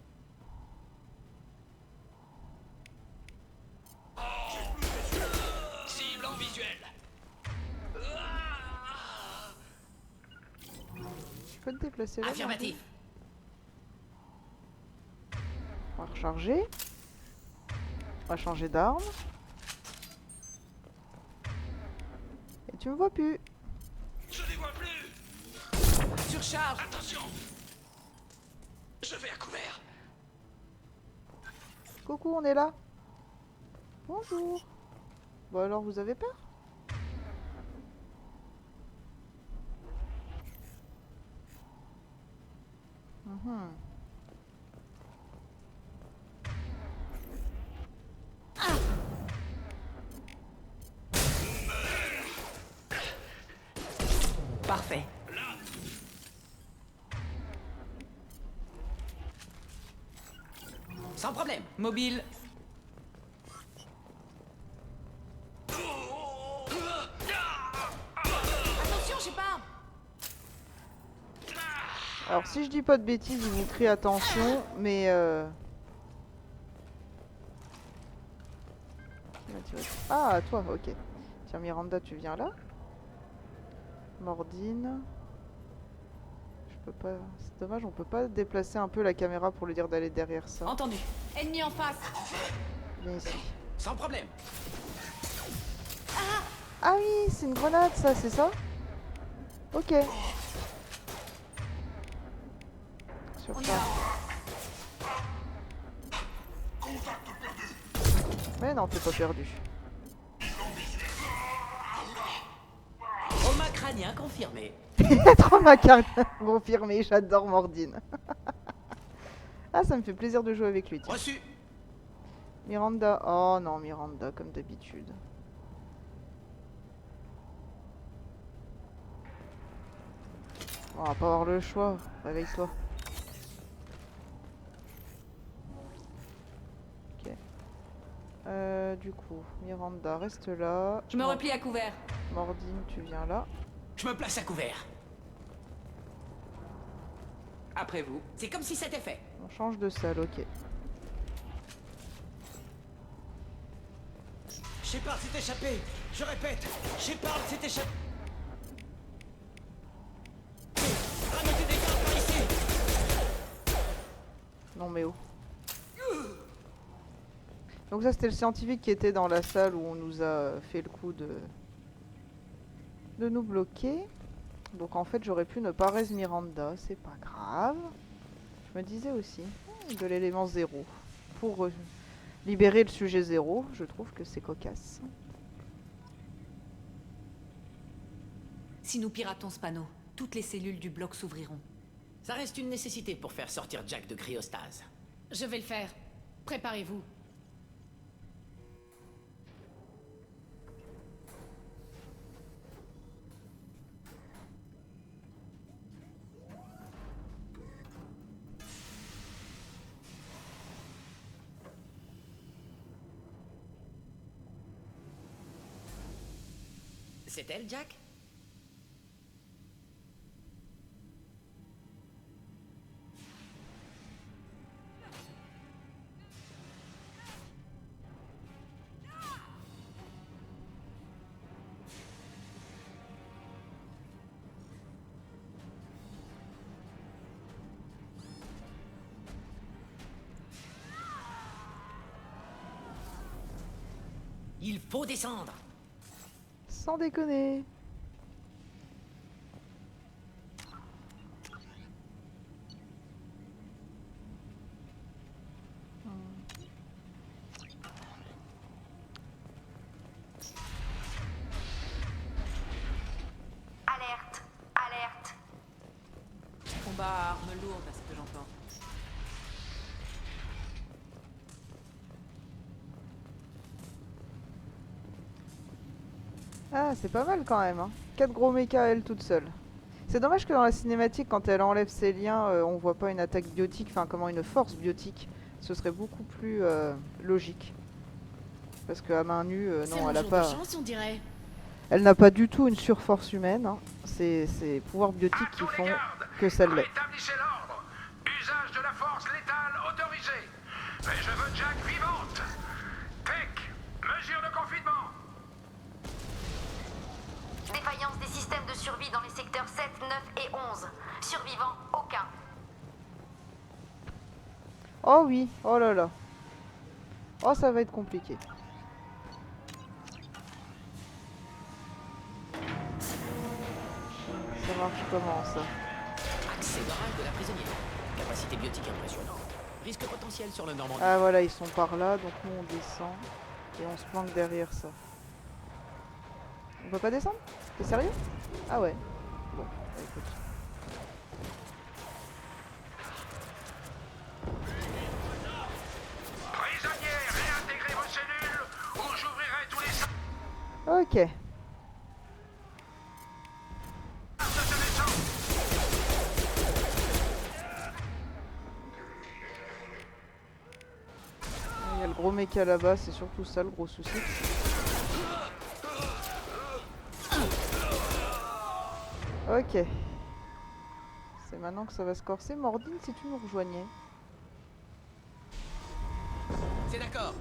Cible en visuel. Je peux te déplacer là? Affirmatif. On va recharger. On va changer d'arme. Et tu me vois plus. Je les vois plus. Surcharge. Attention. Je vais à couvert. Coucou, on est là. Bonjour. Bon alors, vous avez peur? Mhm. Parfait. Sans problème. Mobile. Attention, j'ai pas. Alors si je dis pas de bêtises, il vous crie attention, mais qui m'a tiré? Ah, toi, ok. Tiens, Miranda, tu viens là. Mordine. Je peux pas... C'est dommage, on peut pas déplacer un peu la caméra pour lui dire d'aller derrière ça. Entendu. Ennemi en face. Viens ici. Sans problème. Ah oui, c'est une grenade ça, c'est ça? Ok. Sur ça. Mais non, t'es pas perdu. Trauma crânien confirmé. Trauma confirmé, j'adore Mordine. Ah, ça me fait plaisir de jouer avec lui. Tiens. Reçu. Miranda. Oh non, Miranda, comme d'habitude. On va pas avoir le choix. Réveille-toi. Ok. Du coup, Miranda, reste là. Je me replie à couvert. Mordine, tu viens là. Je me place à couvert. Après vous. C'est comme si c'était fait. On change de salle, ok. Shepard s'est échappé. Je répète, Shepard s'est échappé. Ramettez des gardes par ici. Non mais oh. Donc ça c'était le scientifique qui était dans la salle où on nous a fait le coup de nous bloquer. Donc en fait j'aurais pu ne pas raise Miranda, c'est pas grave. Je me disais aussi, de l'élément 0. Pour libérer le sujet 0, je trouve que c'est cocasse. Si nous piratons ce panneau, toutes les cellules du bloc s'ouvriront. Ça reste une nécessité pour faire sortir Jack de cryostase. Je vais le faire. Préparez-vous. C'est elle, Jack? Il faut descendre. Sans déconner. Alerte, alerte. Combat à armes lourdes, à ce que j'entends. Ah, c'est pas mal quand même. Hein. 4 gros mechas à elle toute seule. C'est dommage que dans la cinématique, quand elle enlève ses liens, on voit pas une attaque biotique, enfin comment une force biotique. Ce serait beaucoup plus logique. Parce qu'à main nue, C'est non, un elle a jour pas. de chance, on dirait. Elle n'a pas du tout une surforce humaine. Hein. C'est ses pouvoirs biotiques qui font que ça l'est. Rétablissez l'ordre. Usage de la force létale autorisé. Mais je veux Jack vivante. Tech, mesure de confinement. Défaillance des systèmes de survie dans les secteurs 7, 9 et 11. Survivants, aucun. Oh oui, oh là là. Oh, ça va être compliqué. Ça marche comment ça? Accès d'orage de la prisonnière. Capacité biotique impressionnante. Risque potentiel sur le Normandie. Ah voilà, ils sont par là, donc nous on descend. Et on se planque derrière ça. On peut pas descendre? T'es sérieux? Ah ouais. Bon, bah écoute. Prisonniers, réintégrez vos cellules ou j'ouvrirai tous les... Ok. Il y a le gros méca là-bas, c'est surtout ça le gros souci. Ok. C'est maintenant que ça va se corser. Mordine, si tu nous rejoignais. C'est d'accord.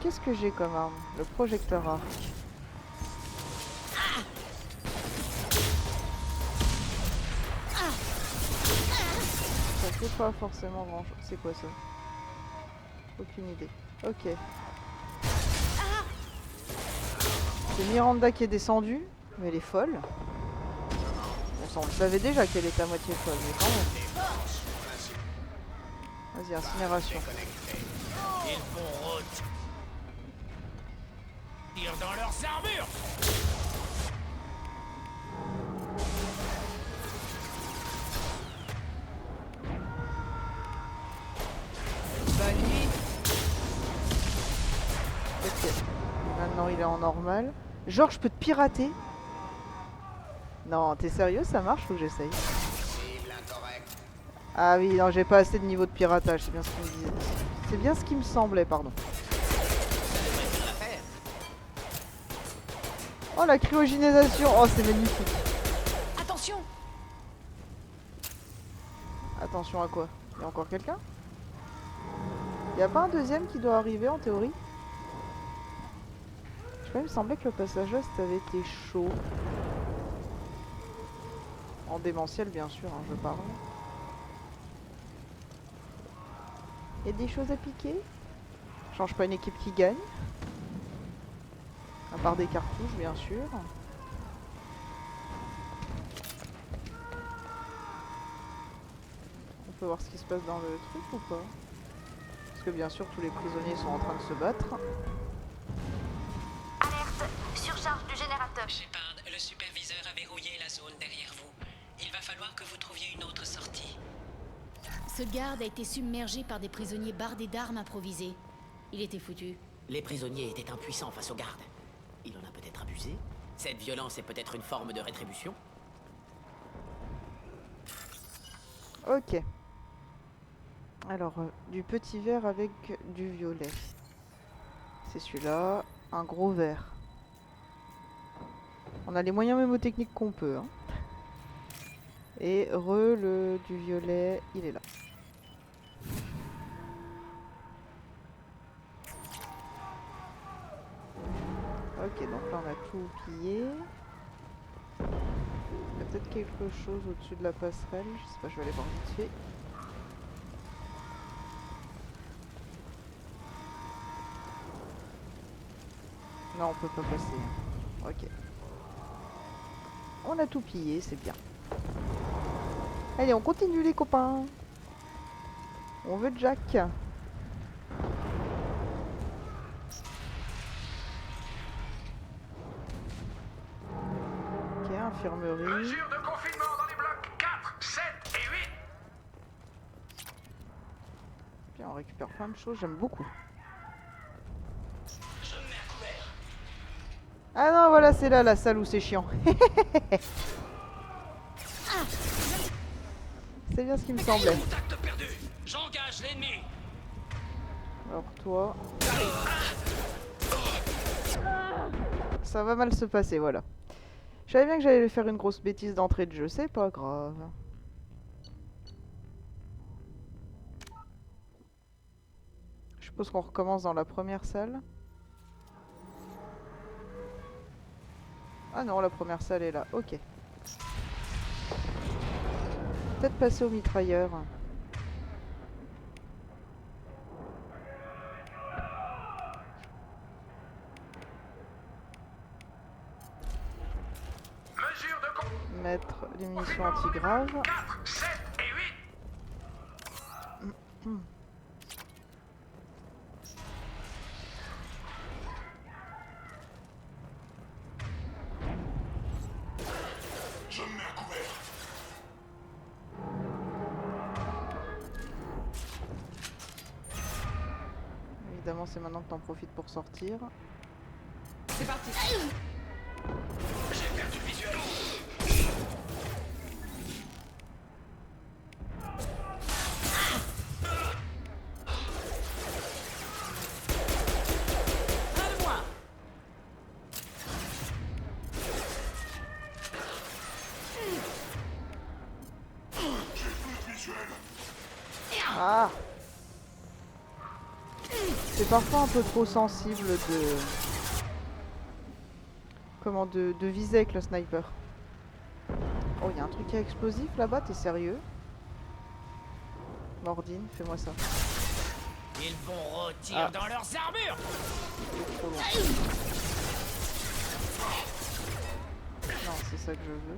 Qu'est-ce que j'ai comme arme? Le projecteur arc. Ça fait pas forcément grand chose. C'est quoi ça? Aucune idée. Ok. C'est Miranda qui est descendue, mais elle est folle. Bon, ça on le savait déjà qu'elle était à moitié folle, mais quand même. Vas-y, incinération. Ils font route. Tire dans leurs armures. Bonne nuit. Ok. Maintenant il est en normal. Genre je peux te pirater? Non, t'es sérieux? Ça marche? Faut que j'essaye. Ah oui, non, j'ai pas assez de niveau de piratage, c'est bien ce qu'il me disait. C'est bien ce qui me semblait, pardon. Oh, la cryogénisation! Oh, c'est magnifique. Attention! Attention à quoi? Il y a encore quelqu'un? Il y a pas un deuxième qui doit arriver en théorie? Je sais pas, il me semblait que le passage là, ça avait été chaud. En démentiel, bien sûr, hein, je parle. Il y a des choses à piquer. Change pas une équipe qui gagne. À part des cartouches, bien sûr. On peut voir ce qui se passe dans le truc ou pas? Parce que bien sûr, tous les prisonniers sont en train de se battre. Alerte, surcharge du générateur. Shepard, le superviseur a verrouillé la zone derrière vous. Il va falloir que vous trouviez une autre sortie. Ce garde a été submergé par des prisonniers bardés d'armes improvisées. Il était foutu. Les prisonniers étaient impuissants face aux gardes. Il en a peut-être abusé. Cette violence est peut-être une forme de rétribution. Ok. Alors, du petit verre avec du violet. C'est celui-là. Un gros verre. On a les moyens mémotechniques qu'on peut. Hein. Et le du violet, il est là. Ok, donc là on a tout pillé. Il y a peut-être quelque chose au-dessus de la passerelle. Je sais pas, je vais aller voir vite fait. Non, on peut pas passer. Ok. On a tout pillé, c'est bien. Allez, on continue les copains. On veut Jack. Ok, infirmerie. Mesure de confinement dans les blocs 4, 7 et 8. Bien, on récupère plein de choses, j'aime beaucoup. Je me mets à couvert. Ah non, voilà, c'est là la salle où c'est chiant. C'est bien ce qui me semblait. Contact perdu. J'engage l'ennemi. Alors toi... ça va mal se passer, voilà. Je savais bien que j'allais faire une grosse bêtise d'entrée de jeu, c'est pas grave. Je suppose qu'on recommence dans la première salle. Ah non, la première salle est là, ok. Peut-être passer au mitrailleur. Mettre les munitions anti-graves. 4, 7 et 8. Je me mets à couvert. Évidemment, c'est maintenant que t'en profites pour sortir. C'est parti. J'ai perdu le visuel. Ah! C'est parfois un peu trop sensible de... Comment de viser avec le sniper. Oh, il y a un truc à explosif là-bas, t'es sérieux? Mordine, fais-moi ça. Ils vont rôtir dans leurs armures. C'est trop long. Non, c'est ça que je veux.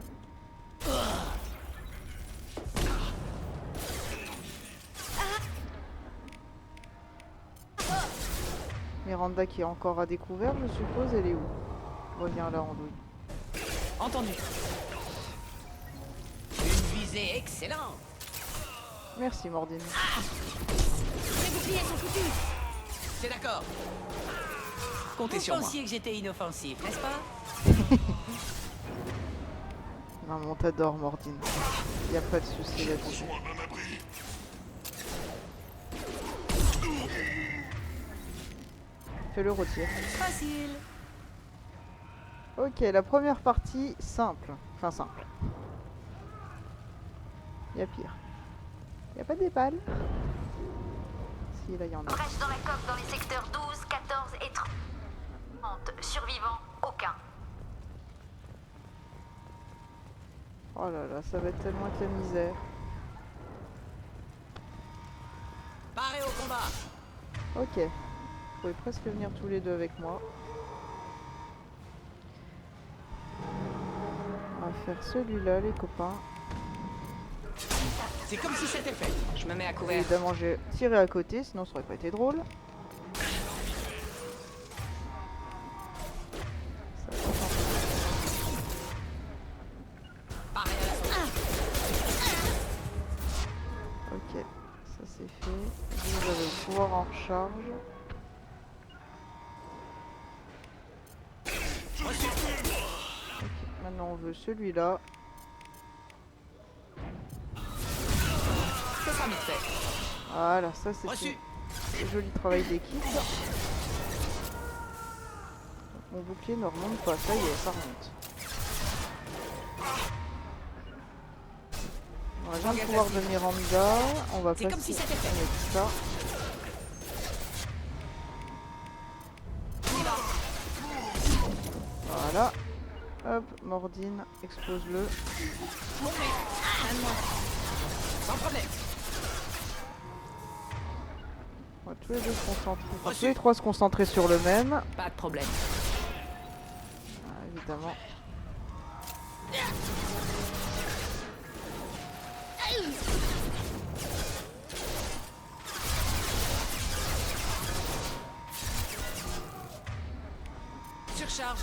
Miranda qui est encore à découvert, je suppose, elle est où? Reviens là, Andouille. Entendu. Une visée excellente. Merci, Mordine. Les boucliers sont foutus. C'est d'accord. Comptez sur moi. Vous pensiez que j'étais inoffensif, n'est-ce pas? Non, mais on t'adore, Mordine. Y a pas de souci là-dessus. Fais le retire. Facile. Ok, la première partie, simple. Enfin, simple. Y a pire. Y a pas des balles? Si, là, y en a. Brèche dans la coque dans les secteurs 12, 14 et 30. Survivants, aucun. Oh là là, ça va être tellement être la misère. Paré au combat. Ok. Vous pouvez presque venir tous les deux avec moi. On va faire celui-là, les copains. C'est comme si c'était fait. Je me mets à couvert. Évidemment, j'ai tiré à côté, sinon ça aurait pas été drôle. Ok, ça c'est fait. Vous avez le pouvoir en recharge. Ok, maintenant on veut celui-là. C'est ça, vite fait. Voilà, ça c'est un joli travail d'équipe. Mon bouclier ne remonte pas, ça y est, ça remonte. On vient de pouvoir de Miranda, on va passer comme si c'était fait. avec ça. Voilà. Hop, Mordine, explose-le. Sans problème. On va tous les deux se concentrer. Enfin, tous les trois se concentrer sur le même. Pas de problème. Ah, évidemment. Surcharge.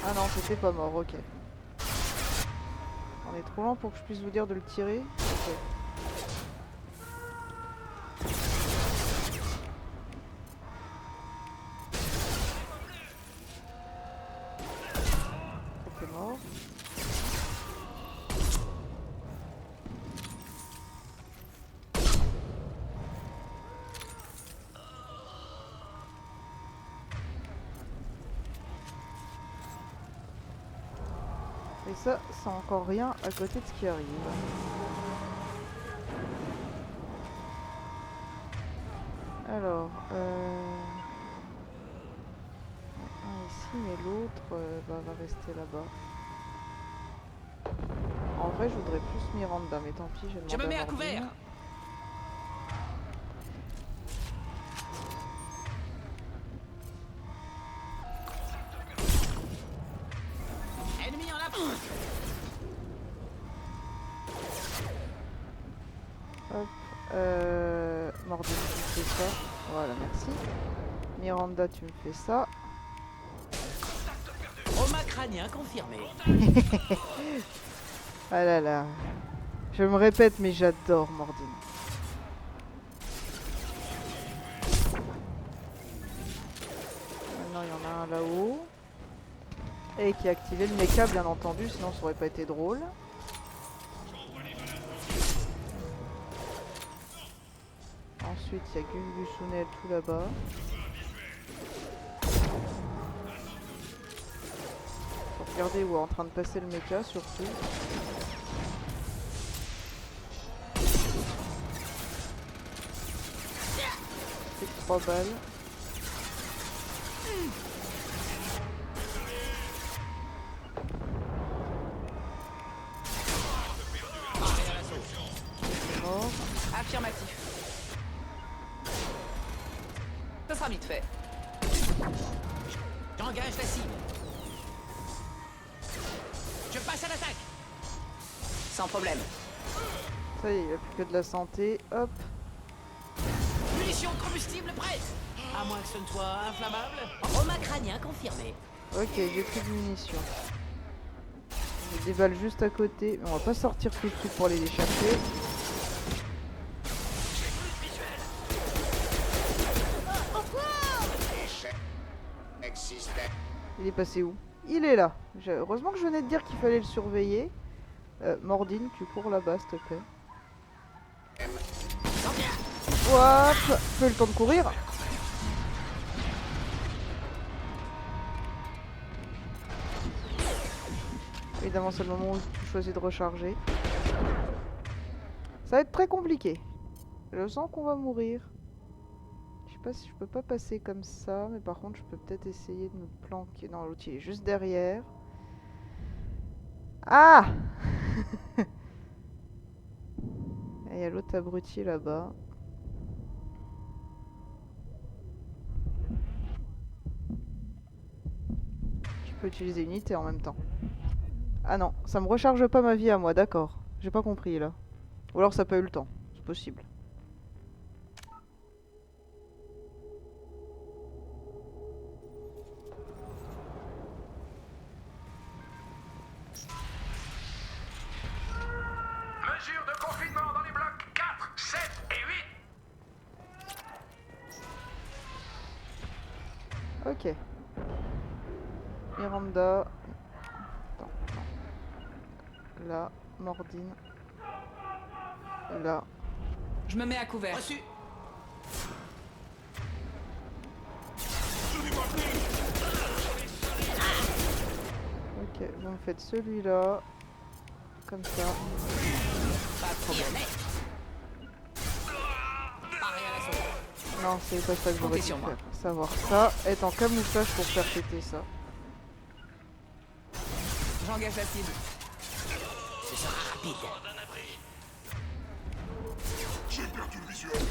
Ah non, c'était pas mort, ok. On est trop lent pour que je puisse vous dire de le tirer. Ok. C'est mort. Et ça, c'est encore rien à côté de ce qui arrive. Alors, un ici, mais l'autre va rester là-bas. En vrai, je voudrais plus Miranda, mais tant pis, j'ai demandé Je me mets à Mordine. couvert. Ennemi en avant. Hop, Mordine, tu me fais ça. Voilà, merci. Miranda, tu me fais ça. Trauma crânien confirmé. Ah là là. Je me répète, mais j'adore Mordine. Maintenant, il y en a un là-haut. Et qui a activé le mecha, bien entendu, sinon ça aurait pas été drôle. Ensuite, il y a Gulgusunel tout là-bas. Faut regarder où est en train de passer le mecha, surtout. C'est 3 balles. Mort. Affirmatif. Ce sera vite fait. J'engage la cible. Je passe à l'attaque. Sans problème. Ça y est, il n'y a plus que de la santé. Hop. Munition combustible prête. À moins que ce ne soit inflammable. Trauma crânien confirmé. Ok, j'ai plus de munitions. J'ai des balles juste à côté. Mais on va pas sortir tout de suite pour aller les chercher. Il est passé où? Il est là. Heureusement que je venais de dire qu'il fallait le surveiller. Mordine, tu cours là-bas, s'il te plaît. Hop, peu le temps de courir. Évidemment, c'est le moment où tu choisis de recharger. Ça va être très compliqué. Je sens qu'on va mourir. Je sais pas si je peux pas passer comme ça, mais par contre, je peux peut-être essayer de me planquer. Non, l'autre il est juste derrière. Ah! Et il y a l'autre abruti là-bas. Je peux utiliser une unité en même temps. Ah non, ça me recharge pas ma vie à moi, d'accord. J'ai pas compris là. Ou alors ça n'a pas eu le temps, c'est possible. Mesure de confinement dans les blocs 4, 7 et 8. Ok. Miranda. Attends, non. Là, Mordine. Là. Je me mets à couvert. Reçu. Ok, vous me faites celui-là. Comme ça. Pas de problème. Non, c'est pas ça que j'aurais Comptez dû sur moi. faire. Savoir ça, être en camouflage pour faire péter ça. J'engage la cible. Ce sera rapide. J'ai perdu le visuel.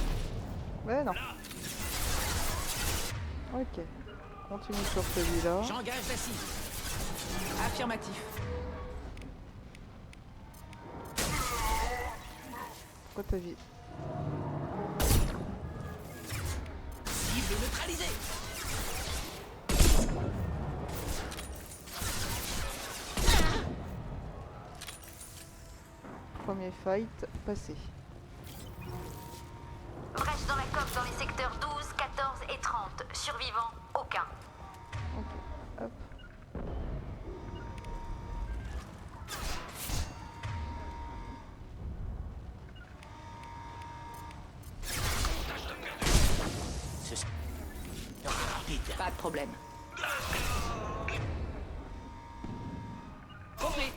Ouais, non. Ok. Continue sur celui-là. J'engage la cible. Affirmatif. Pourquoi ta vie? Cible neutralisée. Premier fight, passé. Brèche dans la coque dans les secteurs 12, 14 et 30. Survivants, aucun. Ok, hop. Ce sera rapide. Pas de problème. Compris.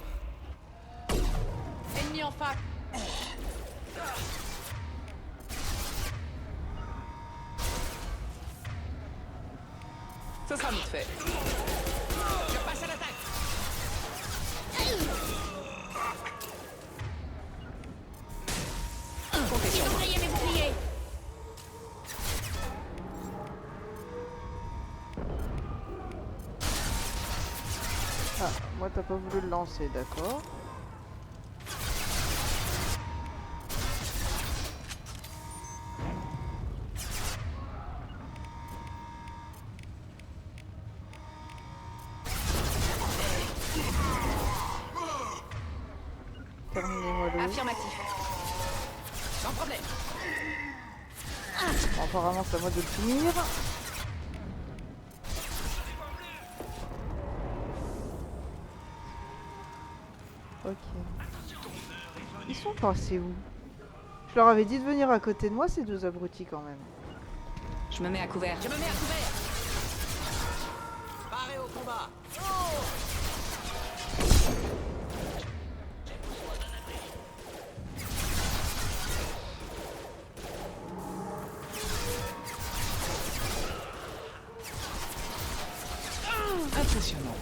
fuck. Ça sera vite fait. Je passe à l'attaque. Comptez sur moi. Mes boucliers. Ah, moi t'as pas voulu le lancer, d'accord. Terminez-moi le. Affirmatif. Sans problème. Bon, apparemment c'est à moi de le finir. Ok. Ils sont passés où? Je leur avais dit de venir à côté de moi, ces deux abrutis quand même. Je me mets à couvert. Je me mets à couvert. Paré au combat. Impressionnant.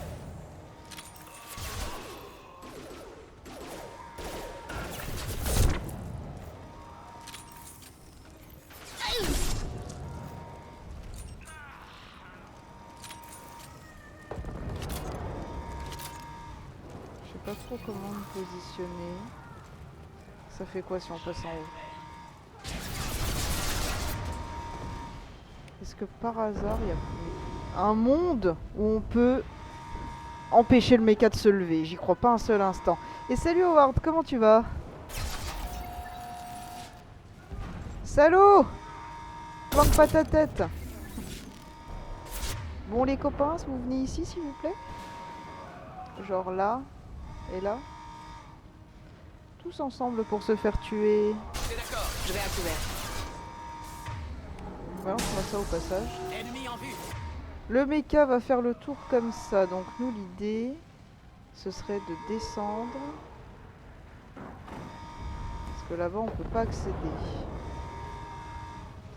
Je sais pas trop comment me positionner. Ça fait quoi si on passe en haut? Est-ce que par hasard il y a un monde où on peut empêcher le mecha de se lever? J'y crois pas un seul instant. Et salut Howard, comment tu vas? Salaud! Planque pas ta tête! Bon les copains, vous venez ici s'il vous plaît? Genre là et là? Tous ensemble pour se faire tuer. C'est d'accord, je vais à couvert. Balance-moi ça au passage. Ennemi en vue. Le mecha va faire le tour comme ça, donc nous l'idée ce serait de descendre. Parce que là-bas on peut pas accéder.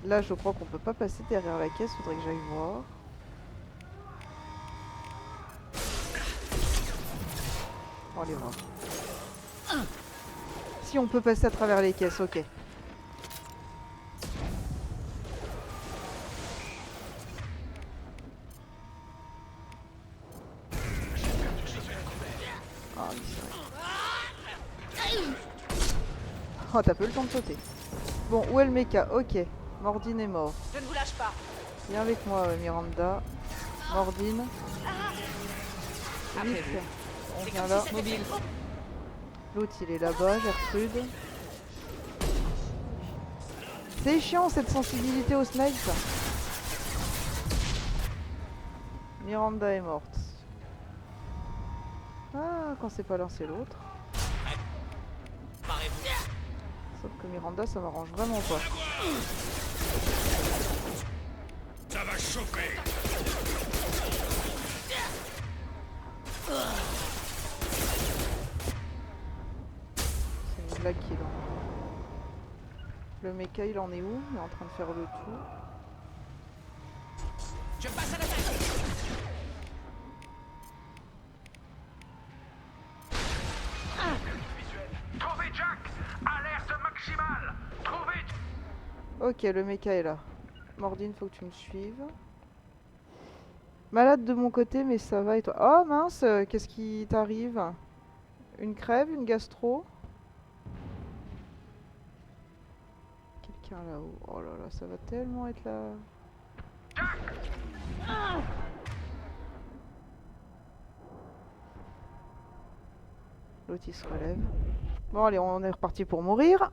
Là je crois qu'on peut pas passer derrière la caisse, faudrait que j'aille voir. On va aller voir. Si on peut passer à travers les caisses, ok. Ah oui, c'est vrai. Oh, t'as peu le temps de sauter. Bon, où est le mecha? Ok, Mordine est mort. Je ne vous lâche pas. Viens avec moi, Miranda. Mordine. Après Vite. vous. On vient là. Mobile. L'autre il est là-bas, Gertrude. C'est chiant cette sensibilité au snipe. Miranda est morte. Ah, quand c'est pas l'un c'est l'autre. Sauf que Miranda ça m'arrange vraiment pas. Ça va chauffer. C'est une blague qu'il en. Le mecha il en est où? Il est en train de faire le tour. Je passe à l'attaque. Trouvez Jack. Alerte maximale. Trouvez. Ok, le mecha est là. Mordine, faut que tu me suives. Malade de mon côté, mais ça va et toi? Oh mince, qu'est-ce qui t'arrive? Une crève, une gastro? Quelqu'un là-haut. Oh là là, ça va tellement être là. L'autre il se relève. Bon allez, on est reparti pour mourir.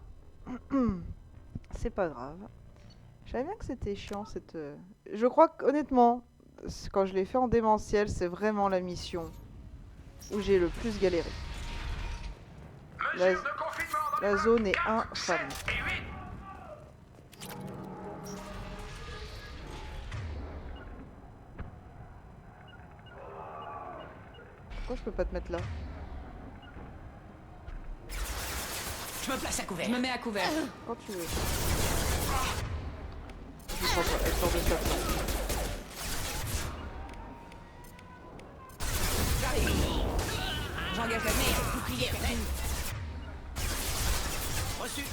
C'est pas grave. Je savais bien que c'était chiant cette... Je crois qu'honnêtement, quand je l'ai fait en démentiel, c'est vraiment la mission où j'ai le plus galéré. La zone est infâme. Pourquoi je peux pas te mettre là? Je me place à couvert. Je me mets à couvert. Quand tu veux. Je crois pas, elle sort de sa place. J'arrive. J'engage la merde. Bouclier perdu. Reçu.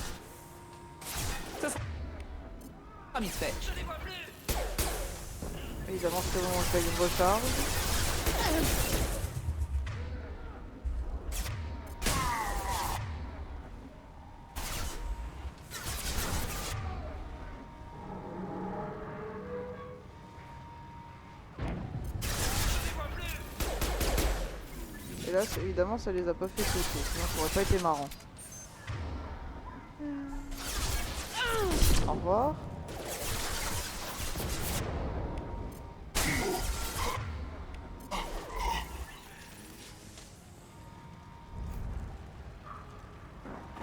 Ça sera vite fait. Je les vois plus. Évidemment, c'est le moment où je fais une recharge. Et là, évidemment, ça les a pas fait sauter, sinon ça aurait pas été marrant. Au revoir.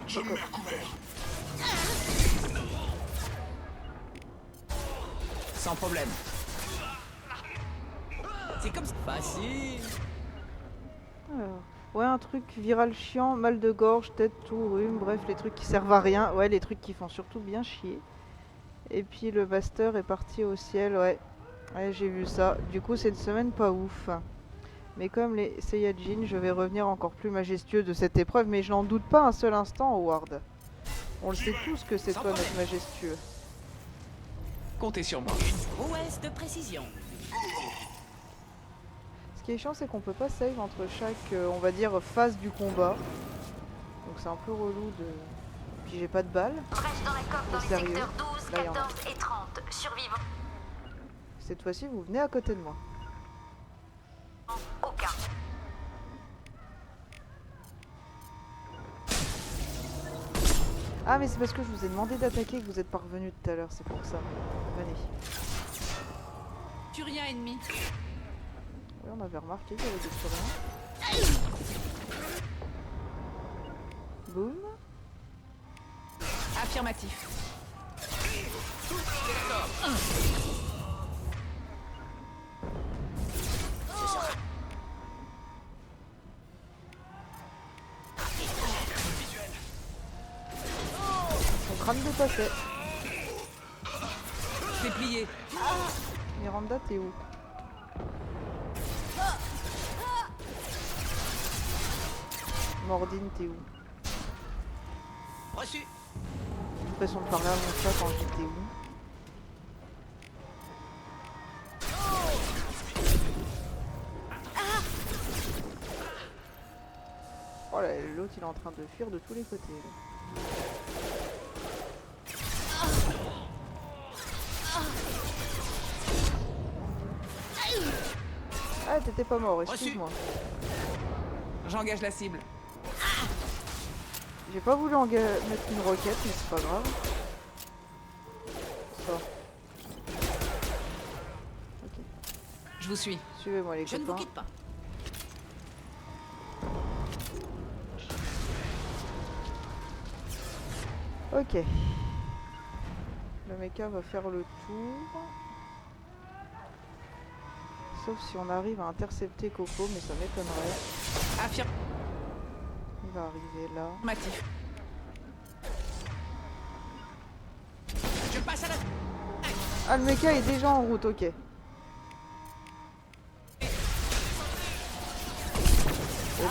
Je me mets à couvert. Sans problème. C'est comme ça. Facile. Alors, ouais, un truc viral chiant, mal de gorge, tête, tout, rhume, bref, les trucs qui servent à rien. Ouais, les trucs qui font surtout bien chier. Et puis le master est parti au ciel, ouais. Ouais, j'ai vu ça. Du coup, c'est une semaine pas ouf. Mais comme les Saiyajin, je vais revenir encore plus majestueux de cette épreuve, mais je n'en doute pas un seul instant, Howard. On le sait tous que c'est toi notre majestueux. Comptez sur moi. Une prouesse de précision. Ce qui est chiant, c'est qu'on peut pas save entre chaque, on va dire, phase du combat. Donc c'est un peu relou de... Puis j'ai pas de balles. Brèche dans la coque dans les Sérieux, secteurs 12, là, y en a. 14 et 30. Survivants. Cette fois-ci, vous venez à côté de moi. Aucun. Ah, mais c'est parce que je vous ai demandé d'attaquer que vous êtes parvenu tout à l'heure, c'est pour ça. Venez. Turien ennemi. Oui, on avait remarqué qu'il y avait des Turiens. Boum. Affirmatif. Son crâne dépassait. C'est plié. Miranda, t'es où? Mordine, t'es où? Reçu. J'ai l'impression de parler à mon chat quand j'étais où. Oh là, l'autre il est en train de fuir de tous les côtés. Là. Ah, t'étais pas mort, excuse-moi. J'engage la cible. J'ai pas voulu mettre une roquette, mais c'est pas grave. Ça. Ok. Je vous suis. Suivez-moi les Je ne copains. vous quitte pas. Ok. Le mecha va faire le tour. Sauf si on arrive à intercepter Coco, mais ça m'étonnerait. Affirme. Il va arriver là. Affirmatif. Je passe à la... Ah, le mecha est déjà en route, ok. Et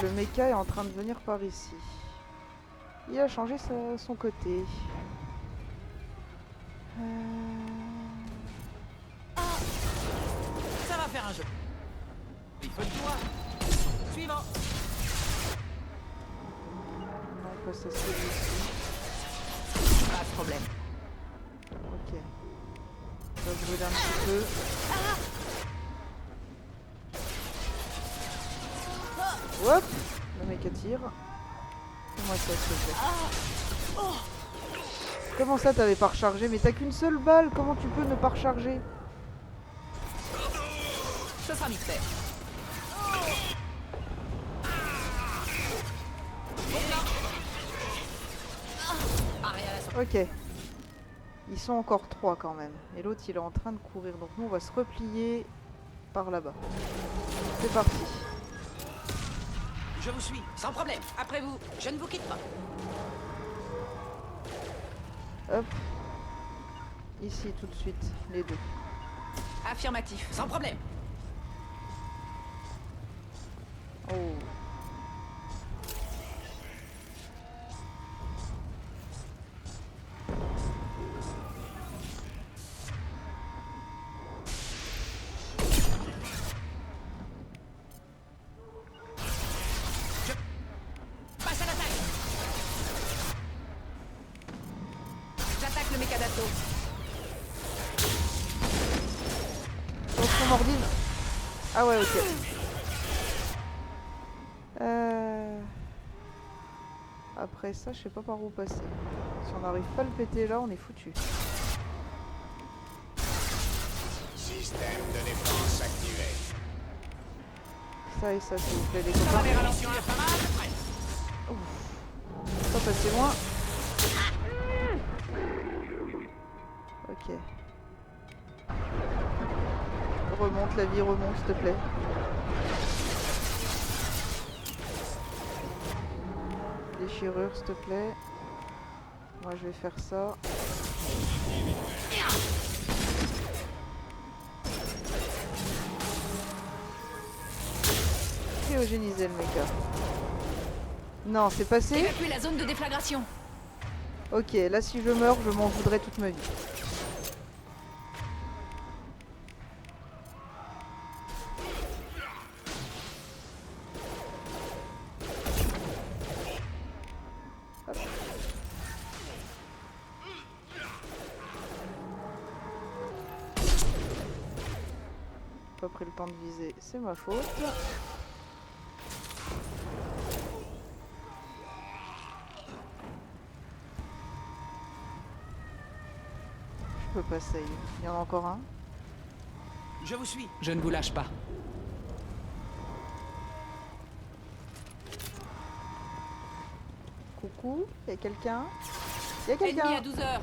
le mecha est en train de venir par ici. Il a changé son côté. Ça va faire un jeu. Il faut le toi. Suivant. Non, pas ça, celui-ci. Pas de problème. Ok. On va brûler un petit peu. Hop. Le mec tire. Comment ça se fait? Comment ça t'avais pas rechargé? Mais t'as qu'une seule balle, comment tu peux ne pas recharger? Ça sera vite fait. Ok. Ils sont encore 3 quand même. Et l'autre il est en train de courir. Donc nous on va se replier par là-bas. C'est parti. Je vous suis, sans problème. Après vous, je ne vous quitte pas. Hop. Ici tout de suite, les deux. Affirmatif, sans problème. Oh. Passe à l'attaque. J'attaque le méca d'assaut. Attention Mordine. Ah ouais, ok. Après ça, je sais pas par où passer. Si on n'arrive pas à le péter là, on est foutu. Système de défense activé. Ça et ça, s'il vous plaît, les Ça va copains. les ralentir pas mal. Pas passer loin. Ok. Remonte, la vie remonte, s'il te plaît. Déchirure, s'il te plaît. Moi, je vais faire ça. Cryogéniser le méca. Non, c'est passé. Évacuer la zone de déflagration. Ok, là si je meurs, je m'en voudrais toute ma vie. Hop. Pas pris le temps de viser, c'est ma faute. Je peux pas save. Il y en a encore un. Je vous suis. Je ne vous lâche pas. Coucou, y'a quelqu'un? Y'a Ennemi quelqu'un? à 12 heures.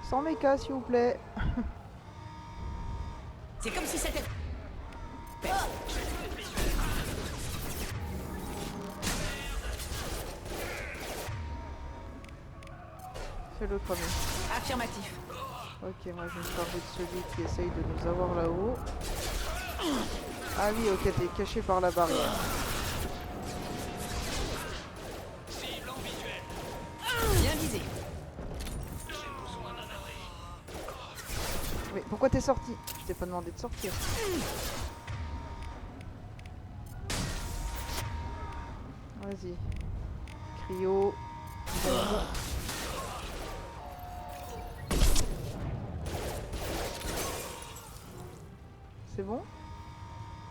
Sans méca s'il vous plaît. C'est comme si c'était... Fais le premier. Affirmatif. Ok, moi je vais me charger de celui qui essaye de nous avoir là-haut. Ah oui, ok, t'es caché par la barrière. Bien visé. Mais pourquoi t'es sorti? Je t'ai pas demandé de sortir. Vas-y. Cryo. Bombe. C'est bon?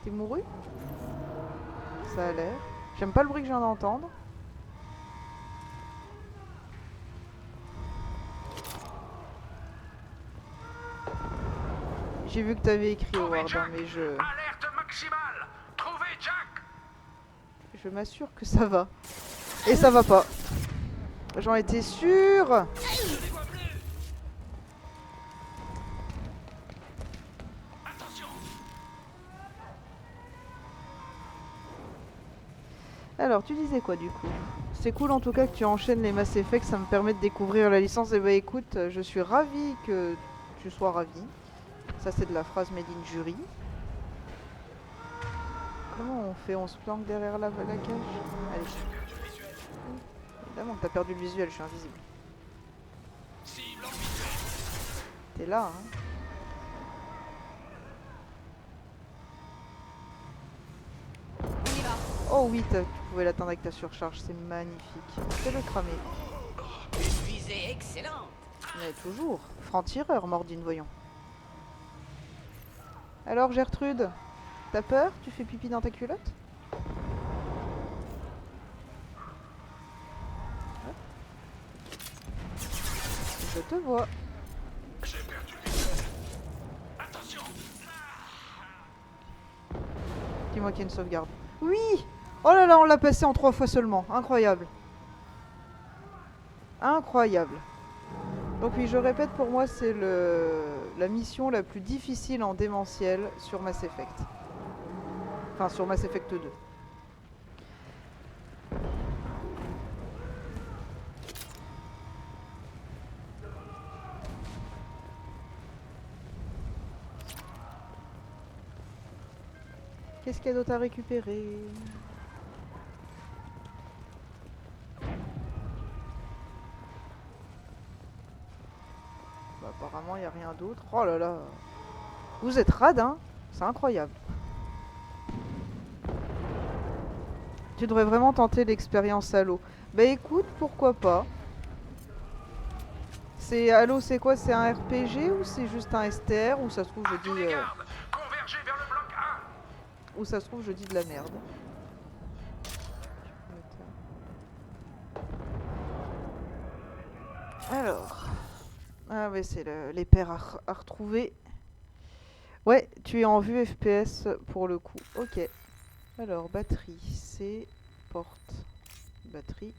T'es mouru? Ça a l'air. J'aime pas le bruit que je viens d'entendre. J'ai vu que t'avais écrit Howard, hein, mais je... Alerte maximale. Trouvez Jack. Je m'assure que ça va. Et ça va pas. J'en étais sûre. Alors, tu disais quoi du coup? C'est cool en tout cas que tu enchaînes les Mass Effect, ça me permet de découvrir la licence. Et bah écoute, je suis ravie que tu sois ravi. Ça c'est de la phrase made in jury. Comment on fait? On se planque derrière la cage? Allez. Évidemment que t'as perdu le visuel, je suis invisible. T'es là, hein? Oh oui, tu pouvais l'atteindre avec ta surcharge, c'est magnifique. Fais-le cramer. Une visée excellente. Mais toujours. Franc-tireur, Mordine, voyons. Alors Gertrude, t'as peur? Tu fais pipi dans ta culotte? Hop. Je te vois. J'ai perdu. Attention. Dis-moi qu'il y a une sauvegarde. Oui! Oh là là, on l'a passé en 3 fois seulement. Incroyable. Incroyable. Donc oui, je répète, pour moi, c'est la mission la plus difficile en démentiel sur Mass Effect. Enfin, sur Mass Effect 2. Qu'est-ce qu'il y a d'autre à récupérer? Bah, apparemment, il n'y a rien d'autre. Oh là là. Vous êtes rade, hein? C'est incroyable. Tu devrais vraiment tenter l'expérience Halo. Bah écoute, pourquoi pas. C'est Halo, c'est quoi? C'est un RPG ou c'est juste un STR? Ou ça se trouve je dis ou ça se trouve je dis de la merde. Alors. Ah ouais, c'est les paires à retrouver. Ouais, tu es en vue FPS pour le coup. Ok. Alors, batterie, c'est porte. Batterie.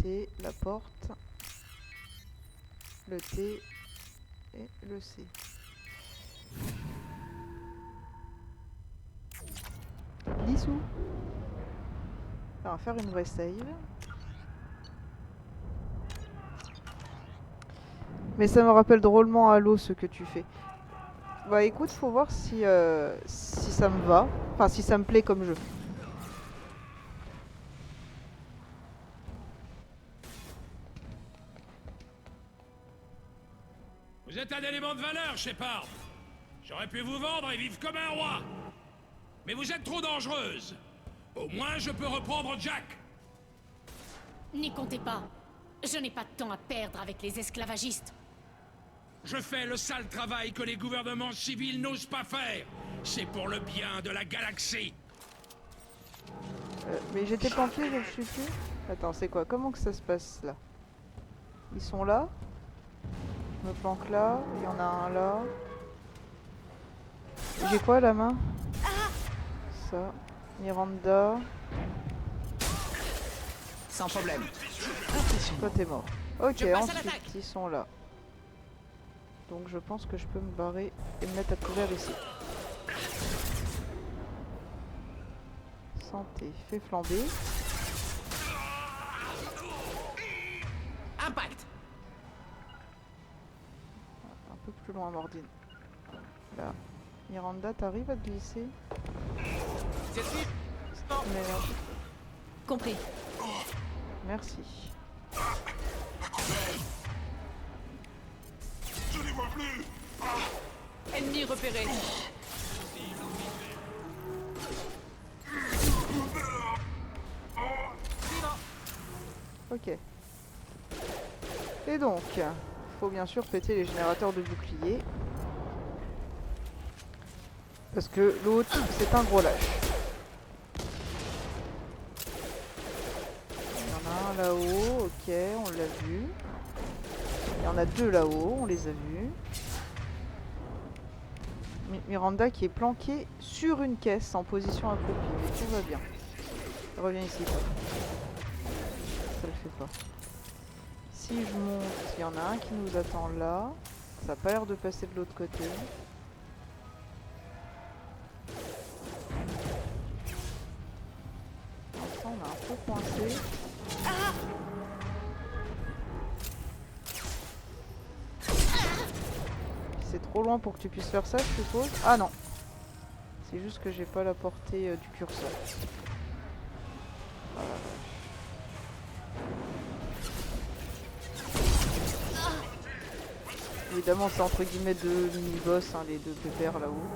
T, la porte. Le T et le C. Lissou. On va faire une vraie save. Mais ça me rappelle drôlement Halo ce que tu fais. Bah écoute, faut voir si, si ça me va. Enfin, si ça me plaît comme jeu. Vous êtes un élément de valeur, Shepard. J'aurais pu vous vendre et vivre comme un roi. Mais vous êtes trop dangereuse. Au moins, je peux reprendre Jack. N'y comptez pas. Je n'ai pas de temps à perdre avec les esclavagistes. Je fais le sale travail que les gouvernements civils n'osent pas faire. C'est pour le bien de la galaxie. Mais j'étais planqué, je ne suis plus. Attends, c'est quoi? Comment que ça se passe là? Ils sont là? Je me planque là. Il y en a un là. J'ai quoi à la main? Ça. Miranda. Sans problème. Toi t'es mort. Ok, ensuite ils sont là. Donc je pense que je peux me barrer et me mettre à couvert ici. Santé, fait flamber. Impact. Un peu plus loin, Mordine. Là. Miranda, t'arrives à te glisser? Merde. Compris. Merci. Je les vois plus. Ennemi repéré. Ok. Et donc, faut bien sûr péter les générateurs de boucliers. Parce que l'autre, c'est un gros lâche. Il y en a un là-haut, ok, on l'a vu. Il y en a deux là-haut, on les a vus. Miranda qui est planquée sur une caisse en position accroupie, mais tout va bien. Reviens ici, toi. Ça le fait pas. Si je monte, il y en a un qui nous attend là. Ça n'a pas l'air de passer de l'autre côté. Pour l'instant, on est un peu coincé. C'est trop loin pour que tu puisses faire ça, je suppose. Ah non. C'est juste que j'ai pas la portée du curseur. Voilà. Évidemment, c'est entre guillemets deux mini-boss, hein, les deux pépères là-haut.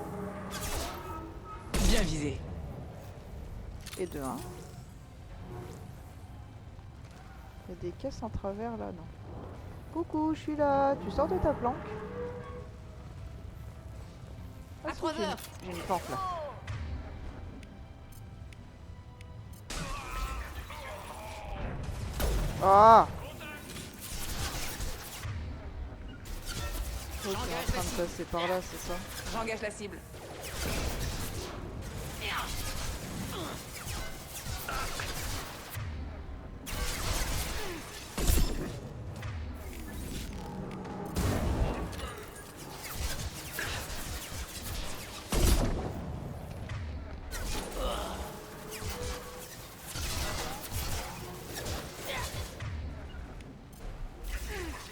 Bien visé. Et de 1. Il y a des caisses en travers là, non? Coucou, je suis là. Tu sors de ta planque? Ah, si, j'ai une planque là. Ah! Oh, tu es en train de passer par là, c'est ça? J'engage la cible.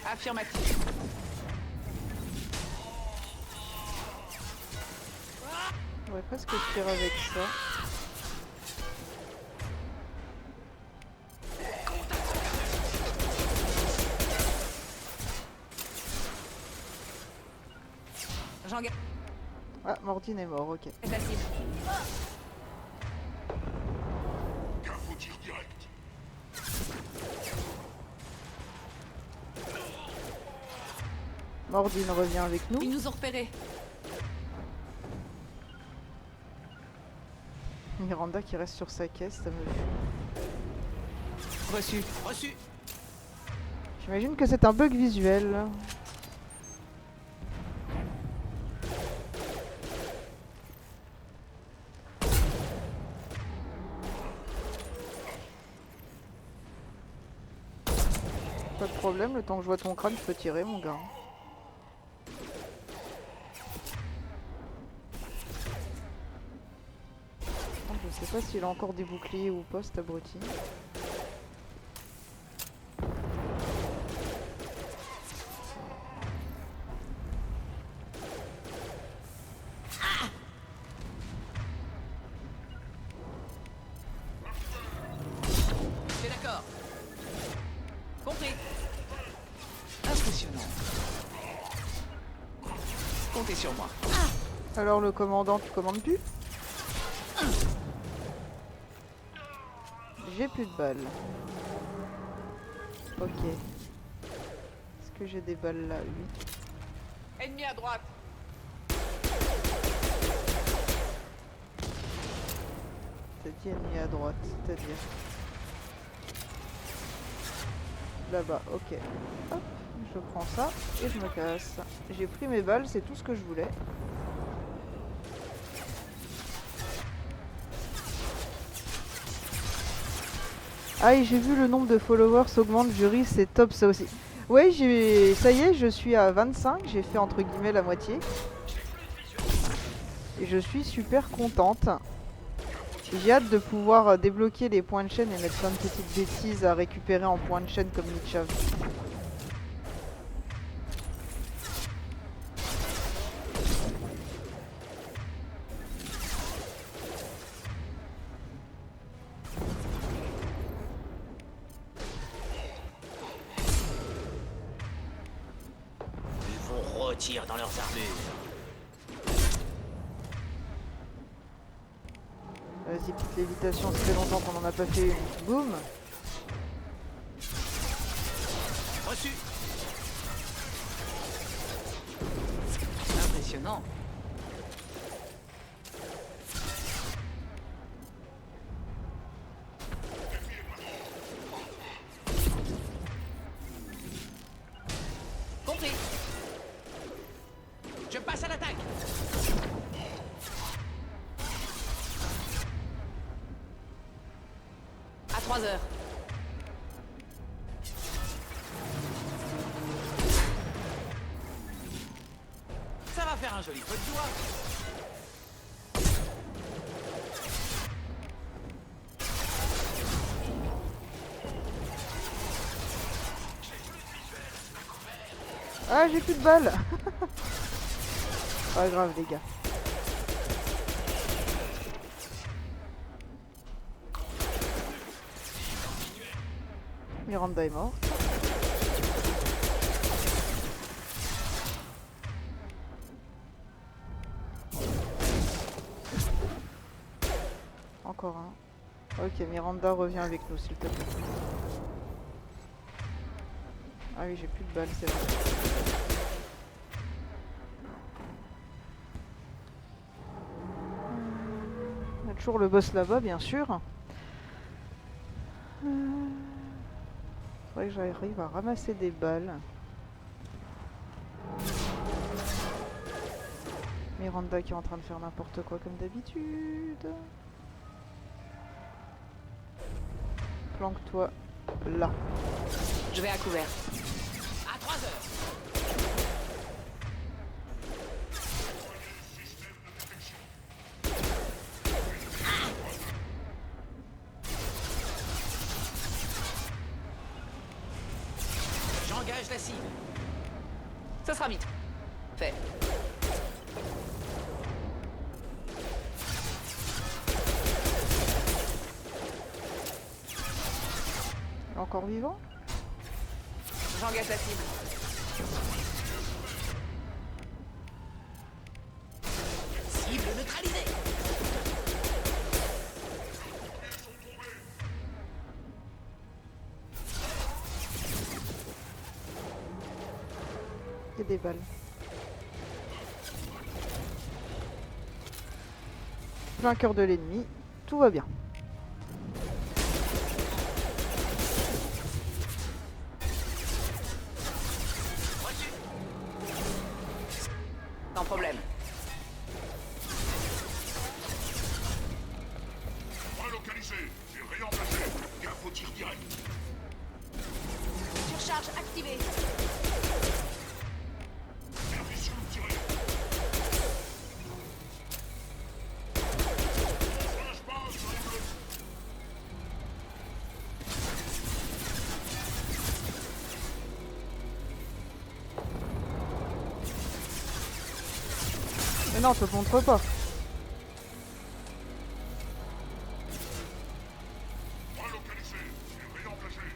Affirmatif. pourrait presque tirer avec ça. Ah, Mordine est mort, ok. Mordine revient avec nous. Ils nous ont repérés. Miranda qui reste sur sa caisse, ça me fume. Reçu. Reçu. J'imagine que c'est un bug visuel. Pas de problème, le temps que je vois ton crâne, je peux tirer mon gars. Je sais pas s'il a encore des boucliers ou pas cet abruti. C'est d'accord. Compris. Impressionnant. Comptez sur moi. Alors le commandant, tu commandes plus? J'ai plus de balles. Ok. Est-ce que j'ai des balles là? 8. Ennemi à droite. T'as dit ennemi à droite, c'est-à-dire là-bas, ok. Hop, je prends ça et je me casse. J'ai pris mes balles, c'est tout ce que je voulais. Ah, et j'ai vu le nombre de followers s'augmente, jury, c'est top ça aussi. Ouais, ça y est, je suis à 25, j'ai fait entre guillemets la moitié. Et je suis super contente. J'ai hâte de pouvoir débloquer les points de chaîne et mettre plein de petites bêtises à récupérer en points de chaîne comme Nichav. Tirent dans leurs armures. Vas-y, petite lévitation, ça fait longtemps qu'on en a pas fait une. Boum. Reçu. Impressionnant. Compris. Je passe à l'attaque. À 3 heures. Ça va faire un joli peu de joie. Ah, j'ai plus de balles. Pas grave les gars. Miranda est morte. Encore un. Ok, Miranda revient avec nous s'il te plaît. Ah oui, j'ai plus de balles, c'est vrai. Il y a toujours le boss là-bas, bien sûr. Faudrait que j'arrive à ramasser des balles. Miranda qui est en train de faire n'importe quoi comme d'habitude. Planque-toi là. Je vais à couvert. À 3 heures. J'engage la cible. Ça sera vite. Fait. encore vivant? J'engage la cible. Cible neutralisée. Et des balles. Vainqueur de l'ennemi, tout va bien. Sans problème. Relocalisé et réemplacé. Gaffe au tir direct. Surcharge activée. Permission de tirer. Flashbang sur les bleus. Mais non, je te montre pas. Relocalisé et réemplacé.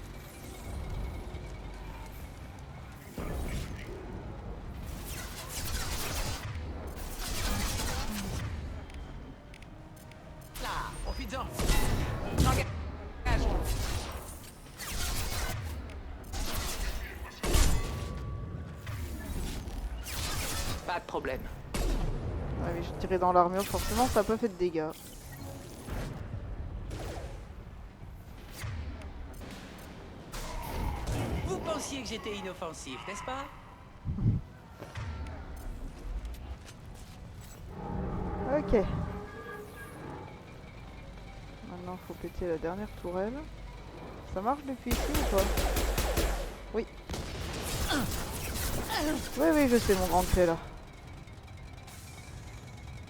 Là, profites-en. J'engage. Pas de problème. Ouais, mais j'ai tiré dans l'armure, forcément ça a pas fait de dégâts. Vous pensiez que j'étais inoffensif, n'est-ce pas? Ok. Maintenant faut péter la dernière tourelle. Ça marche depuis ici ou pas? Oui. Oui, oui, je sais mon grand clé là.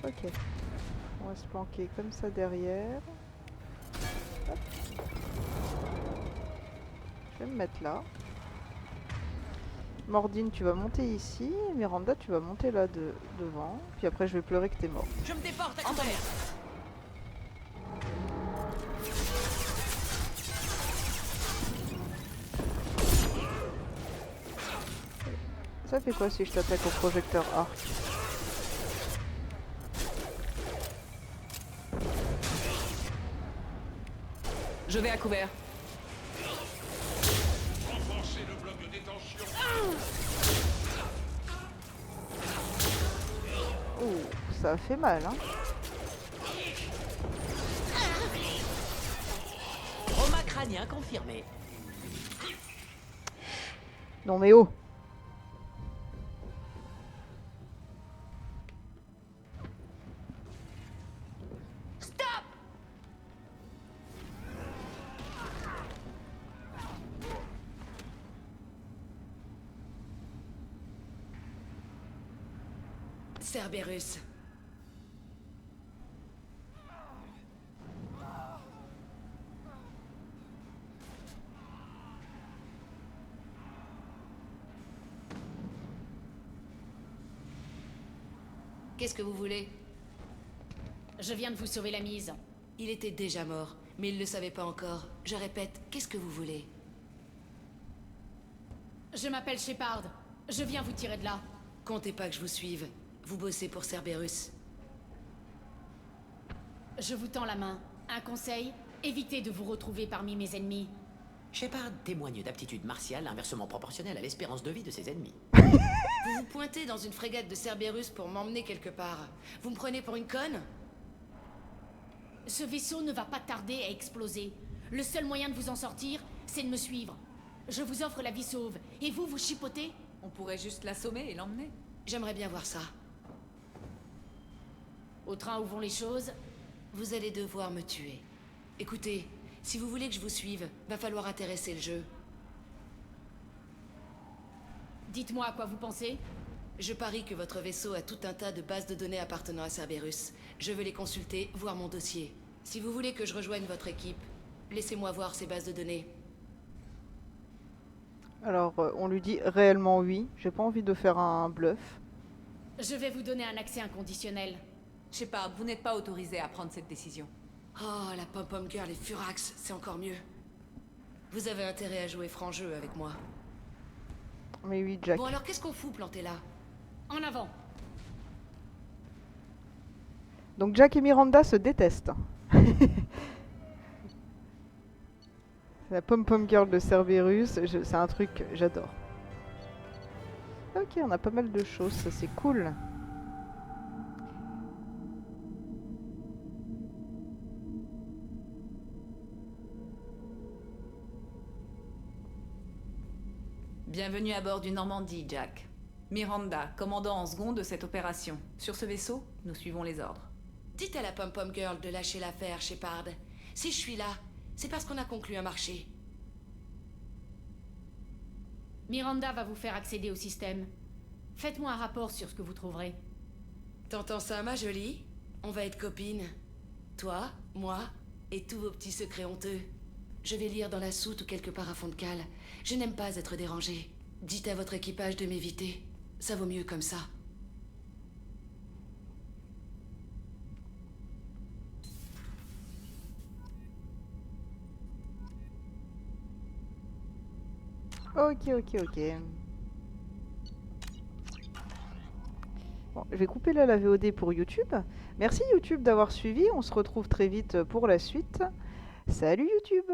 Ok. On va se planquer comme ça derrière. Hop. Je vais me mettre là. Mordine, tu vas monter ici. Miranda, tu vas monter là devant. Puis après, je vais pleurer que t'es mort. Je me déporte à couvert. Ça fait quoi si je t'attaque au projecteur arc? Je vais à couvert. Renforcez le bloc de détention. Oh, ça a fait mal, hein. Trauma crânien confirmé. Non mais oh! Cerberus. Qu'est-ce que vous voulez? Je viens de vous sauver la mise. Il était déjà mort, mais il ne le savait pas encore. Je répète, qu'est-ce que vous voulez? Je m'appelle Shepard. Je viens vous tirer de là. Comptez pas que je vous suive. Vous bossez pour Cerberus. Je vous tends la main. Un conseil, évitez de vous retrouver parmi mes ennemis. Shepard témoigne d'aptitude martiale inversement proportionnelle à l'espérance de vie de ses ennemis. Vous vous pointez dans une frégate de Cerberus pour m'emmener quelque part. Vous me prenez pour une conne? Ce vaisseau ne va pas tarder à exploser. Le seul moyen de vous en sortir, c'est de me suivre. Je vous offre la vie sauve. Et vous, vous chipotez? On pourrait juste l'assommer et l'emmener. J'aimerais bien voir ça. Au train où vont les choses, Vous allez devoir me tuer. Écoutez, si vous voulez que je vous suive, va falloir intéresser le jeu. dites-moi à quoi vous pensez. Je parie que votre vaisseau a tout un tas de bases de données appartenant à Cerberus. Je veux les consulter, voir mon dossier. Si vous voulez que je rejoigne votre équipe, laissez-moi voir ces bases de données. Alors, on lui dit réellement oui. J'ai pas envie de faire un bluff. Je vais vous donner un accès inconditionnel. Shepard, vous n'êtes pas autorisé à prendre cette décision. Oh, la pom-pom girl et Furax, c'est encore mieux. Vous avez intérêt à jouer franc jeu avec moi. Mais oui, Jack. Bon alors qu'est-ce qu'on fout planté là? En avant. Donc Jack et Miranda se détestent. La pom-pom girl de Cerberus, c'est un truc que j'adore. Ok, on a pas mal de choses, ça c'est cool. Bienvenue à bord du Normandie, Jack. Miranda, commandant en second de cette opération. Sur ce vaisseau, nous suivons les ordres. Dites à la pom-pom girl de lâcher l'affaire, Shepard. Si je suis là, c'est parce qu'on a conclu un marché. Miranda va vous faire accéder au système. Faites-moi un rapport sur ce que vous trouverez. T'entends ça, ma jolie? On va être copines. Toi, moi, et tous vos petits secrets honteux. Je vais lire dans la soute ou quelque part à fond de cale. Je n'aime pas être dérangée. Dites à votre équipage de m'éviter. Ça vaut mieux comme ça. Ok. Bon, je vais couper là la VOD pour YouTube. Merci YouTube d'avoir suivi. On se retrouve très vite pour la suite. Salut YouTube!